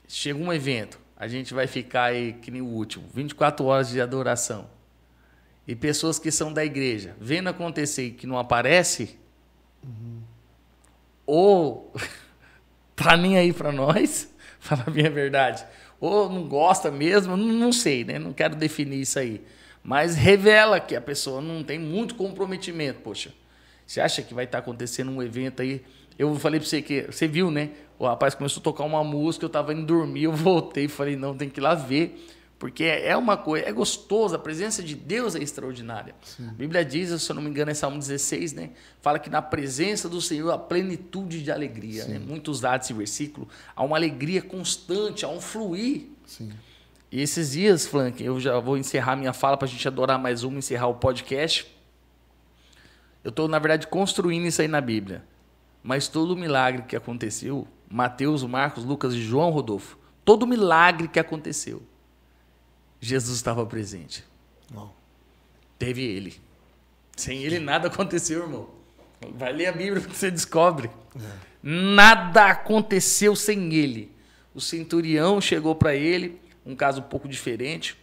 chega um evento, a gente vai ficar aí, que nem o último, 24 horas de adoração. E pessoas que são da igreja, vendo acontecer e que não aparece, ou tá nem aí para nós, falar bem a verdade, ou não gosta mesmo, não sei, né? Não quero definir isso aí. Mas revela que a pessoa não tem muito comprometimento. Poxa, você acha que vai estar acontecendo um evento aí? Eu falei para você que, você viu, né? O rapaz começou a tocar uma música, eu estava indo dormir, eu voltei e falei, não, tem que ir lá ver. Porque é uma coisa, é gostoso, a presença de Deus é extraordinária. Sim. A Bíblia diz, se eu não me engano, é Salmo 16, né? Fala que na presença do Senhor há plenitude de alegria. Né? Muito usado esse versículo. Há uma alegria constante, há um fluir. Sim. E esses dias, Frank, eu já vou encerrar minha fala para a gente adorar mais uma, encerrar o podcast. Eu estou, na verdade, construindo isso aí na Bíblia. Mas todo o milagre que aconteceu, Mateus, Marcos, Lucas e João, Rodolfo, todo milagre que aconteceu, Jesus estava presente. Não. Teve ele. Sem ele nada aconteceu, irmão. Vai ler a Bíblia que você descobre. Nada aconteceu sem ele. O centurião chegou para ele, um caso um pouco diferente.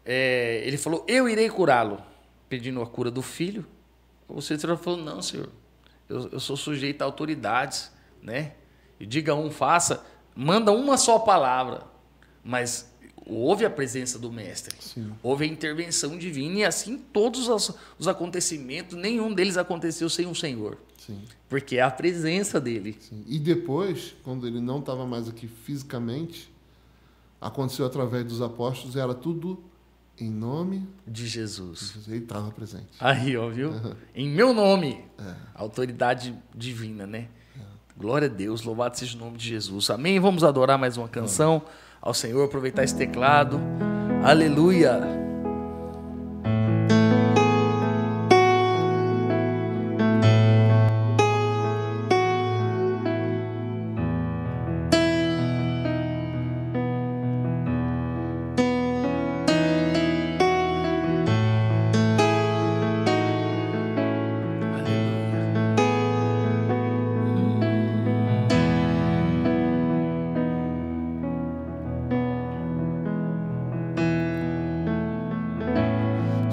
Ele falou, eu irei curá-lo, pedindo a cura do filho. O centurião falou, não, senhor, eu sou sujeito a autoridades, né? E diga faça, manda uma só palavra. Mas houve a presença do mestre. Sim. Houve a intervenção divina, e assim todos os acontecimentos, nenhum deles aconteceu sem o Senhor. Sim. Porque é a presença dele. Sim. E depois, quando ele não estava mais aqui fisicamente, aconteceu através dos apóstolos, era tudo em nome de Jesus. Ele estava presente. Aí, ó, viu? Em meu nome. Autoridade divina, né? Glória a Deus, louvado seja o nome de Jesus. Amém? Vamos adorar mais uma canção ao Senhor, aproveitar esse teclado. Aleluia!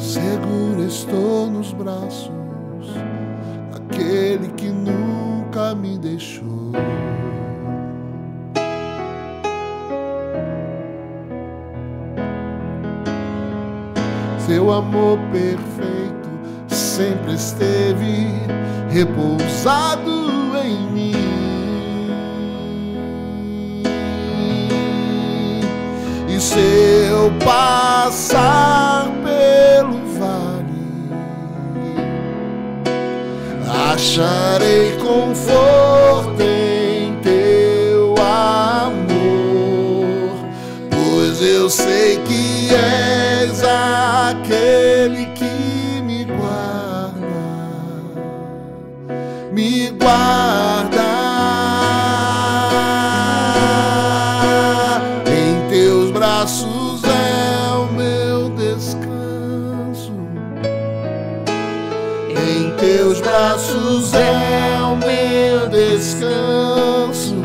Seguro estou nos braços daquele que nunca me deixou. Seu amor perfeito sempre esteve repousado em mim. E se eu passar pelo vale, acharei conforto em teu amor, pois eu sei que és aquele que me guarda. Em teus braços é o meu descanso. Em teus braços é o meu descanso.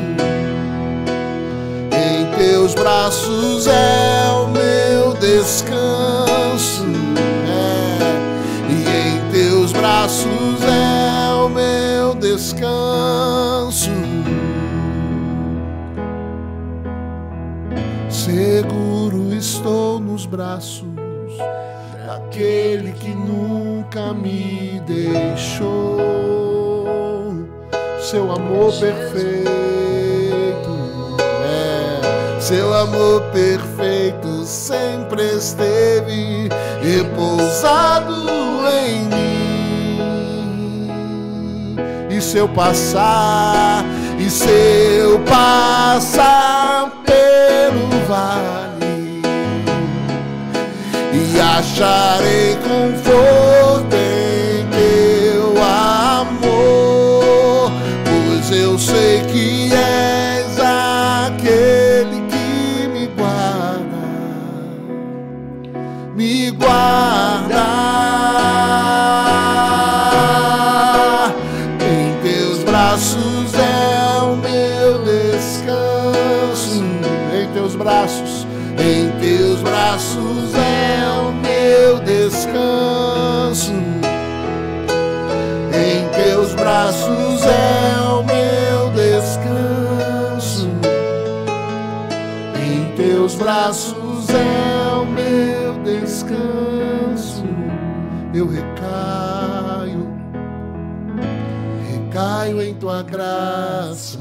Em teus braços é o meu descanso. E em teus braços é o meu descanso. Seguro estou nos braços daquele que nunca me deixou. Seu amor perfeito, seu amor perfeito sempre esteve repousado em mim. E se eu passar pelo vale, e acharei conforto em teu amor, pois eu sei que és aquele que me guarda. Em teus braços é o meu descanso. Em teus braços é o meu descanso. Em teus braços é o meu descanso. Em teus braços é o meu descanso. Eu recaio em tua graça.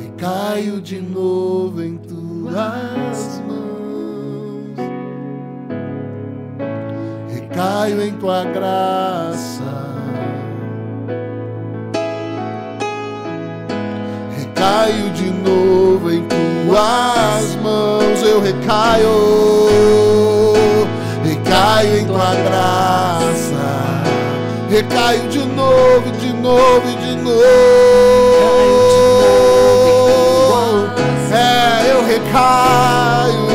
Recaio de novo em tuas mãos. Recaio em tua graça. Recaio de novo em tuas mãos. Eu recaio em tua graça. Recaio de novo, de novo e de novo. Eu recaio,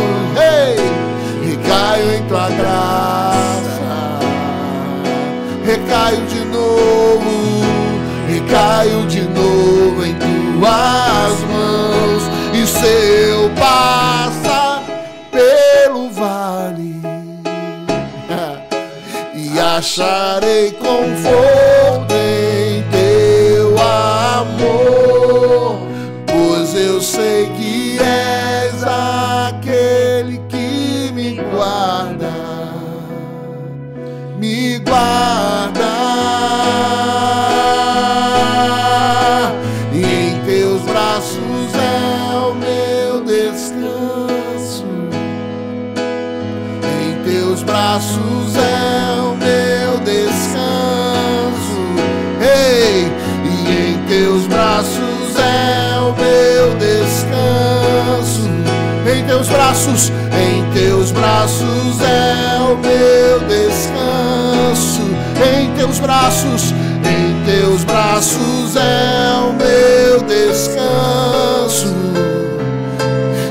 recaio em tua graça. Recaio de novo em tuas mãos. E se eu passar pelo vale, e acharei conforto em teu amor, pois eu sei que és aquele que me guarda. E em teus braços é o meu descanso. Em teus braços é o meu descanso. E em teus braços é o meu descanso. Em teus braços é o meu descanso. Em teus braços é o meu descanso.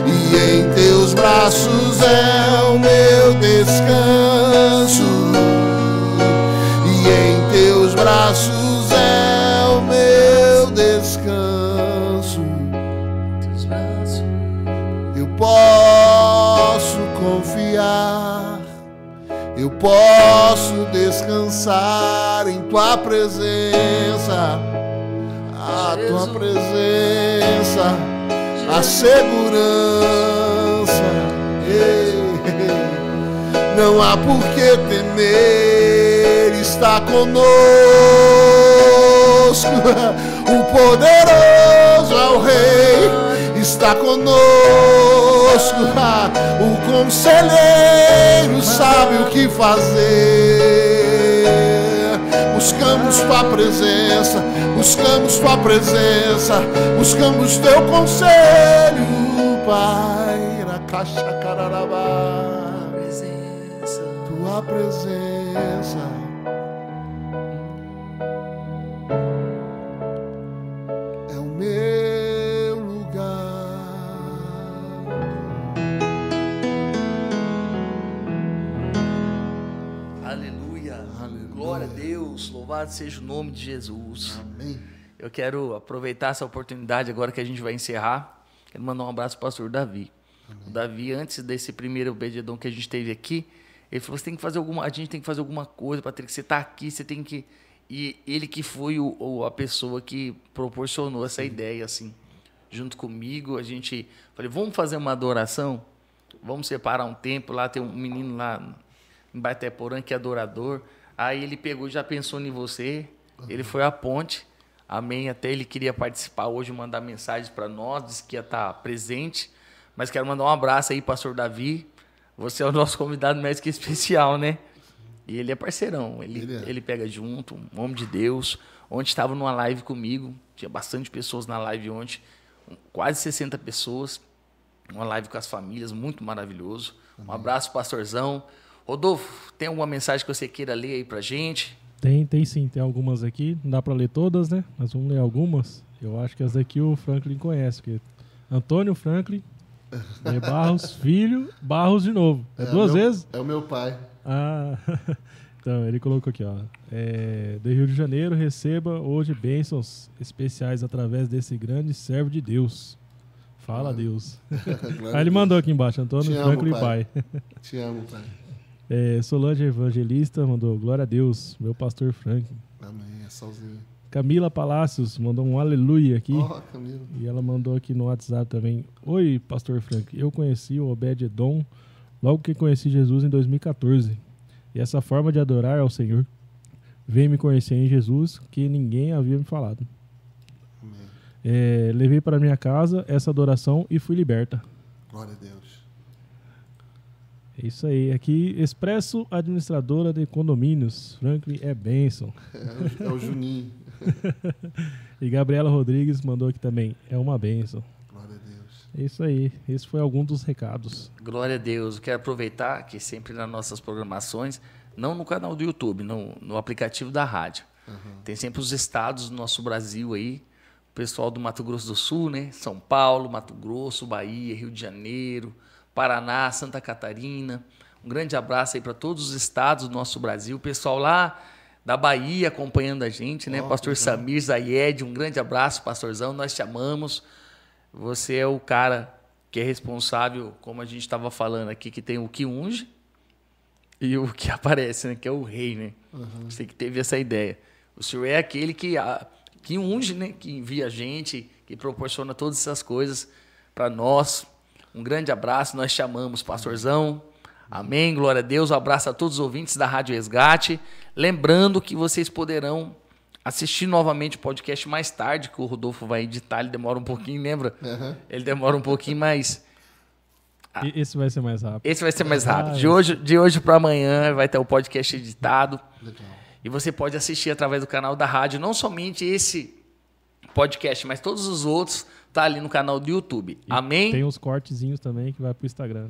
E em teus braços é o meu descanso. E em teus braços é o meu descanso. Eu posso confiar. Eu posso descansar em tua presença. A tua presença, a segurança. Não há por que temer, está conosco. O poderoso é o Rei, está conosco. O conselheiro sabe o que fazer. Buscamos tua presença, buscamos tua presença, buscamos teu conselho, Pai. Tua presença. É o meu lugar. Aleluia. Glória a Deus. Louvado seja o nome de Jesus. Amém. Eu quero aproveitar essa oportunidade agora que a gente vai encerrar. Quero mandar um abraço para o pastor Davi. Amém. O Davi, antes desse primeiro obededom que a gente teve aqui, ele falou: você tem que fazer a gente tem que fazer alguma coisa, Patrick, você está aqui, você tem que... E ele que foi a pessoa que proporcionou essa ideia, assim, junto comigo. A gente... Falei, vamos fazer uma adoração? Vamos separar um tempo lá, tem um menino lá em Baiteporã que é adorador. Aí ele pegou e já pensou em você. Ele foi à ponte. Amém. Até ele queria participar hoje, mandar mensagens para nós, disse que ia estar presente. Mas quero mandar um abraço aí, pastor Davi. Você é o nosso convidado mais que especial, né? E ele é parceirão. Ele pega junto, um homem de Deus. Ontem estava numa live comigo. Tinha bastante pessoas na live ontem. Quase 60 pessoas. Uma live com as famílias, muito maravilhoso. Um abraço, pastorzão. Rodolfo, tem alguma mensagem que você queira ler aí pra gente? Tem sim, tem algumas aqui. Não dá pra ler todas, né? Mas vamos ler algumas. Eu acho que as daqui o Franklin conhece. Porque Antônio Franklin de Barros, filho, Barros de novo. Duas vezes? É o meu pai. Ah, então ele colocou aqui, ó. Do Rio de Janeiro, receba hoje bênçãos especiais através desse grande servo de Deus. Fala, Deus. Aí ele mandou aqui embaixo, Antônio Franklin, pai. Te amo, pai. Solange Evangelista mandou: glória a Deus, meu pastor Franklin. Amém, é sozinho. Camila Palácios mandou um aleluia aqui. Camila. E ela mandou aqui no WhatsApp também: oi, pastor Franklin, eu conheci o Obed-Edom logo que conheci Jesus em 2014. E essa forma de adorar ao Senhor veio me conhecer em Jesus que ninguém havia me falado. Levei para minha casa essa adoração e fui liberta. Glória a Deus. É isso aí. Aqui, Expresso Administradora de Condomínios. Franklin é bênção. É o Juninho. E Gabriela Rodrigues mandou aqui também: é uma bênção. Glória a Deus. É isso aí. Esse foi algum dos recados. Glória a Deus. Eu quero aproveitar que sempre nas nossas programações, não no canal do YouTube, no aplicativo da rádio. Tem sempre os estados do nosso Brasil aí. O pessoal do Mato Grosso do Sul, né? São Paulo, Mato Grosso, Bahia, Rio de Janeiro, Paraná, Santa Catarina. Um grande abraço aí para todos os estados do nosso Brasil. O pessoal lá da Bahia acompanhando a gente, né? Pastor Samir Zayed, um grande abraço, pastorzão. Nós te amamos. Você é o cara que é responsável, como a gente estava falando aqui, que tem o que unge e o que aparece, né? Que é o rei, né? Você que teve essa ideia. O senhor é aquele que unge, né? Que envia a gente, que proporciona todas essas coisas para nós. Um grande abraço, nós chamamos, pastorzão. Amém, glória a Deus. Um abraço a todos os ouvintes da Rádio Resgate. Lembrando que vocês poderão assistir novamente o podcast mais tarde, que o Rodolfo vai editar. Ele demora um pouquinho, lembra? Ele demora um pouquinho, mas... Esse vai ser mais rápido. Esse vai ser mais rápido. De hoje para amanhã vai ter o podcast editado. Legal. E você pode assistir através do canal da rádio, não somente esse podcast, mas todos os outros, tá ali no canal do YouTube. Amém? Tem uns cortezinhos também que vai pro Instagram.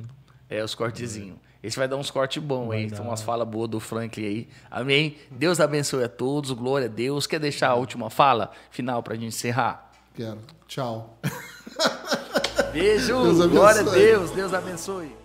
Os cortezinhos. Esse vai dar uns cortes bons aí. Tem umas falas boas do Franklin aí. Amém? Deus abençoe a todos. Glória a Deus. Quer deixar a última fala final pra gente encerrar? Quero. Tchau. Beijo. Glória a Deus. Deus abençoe.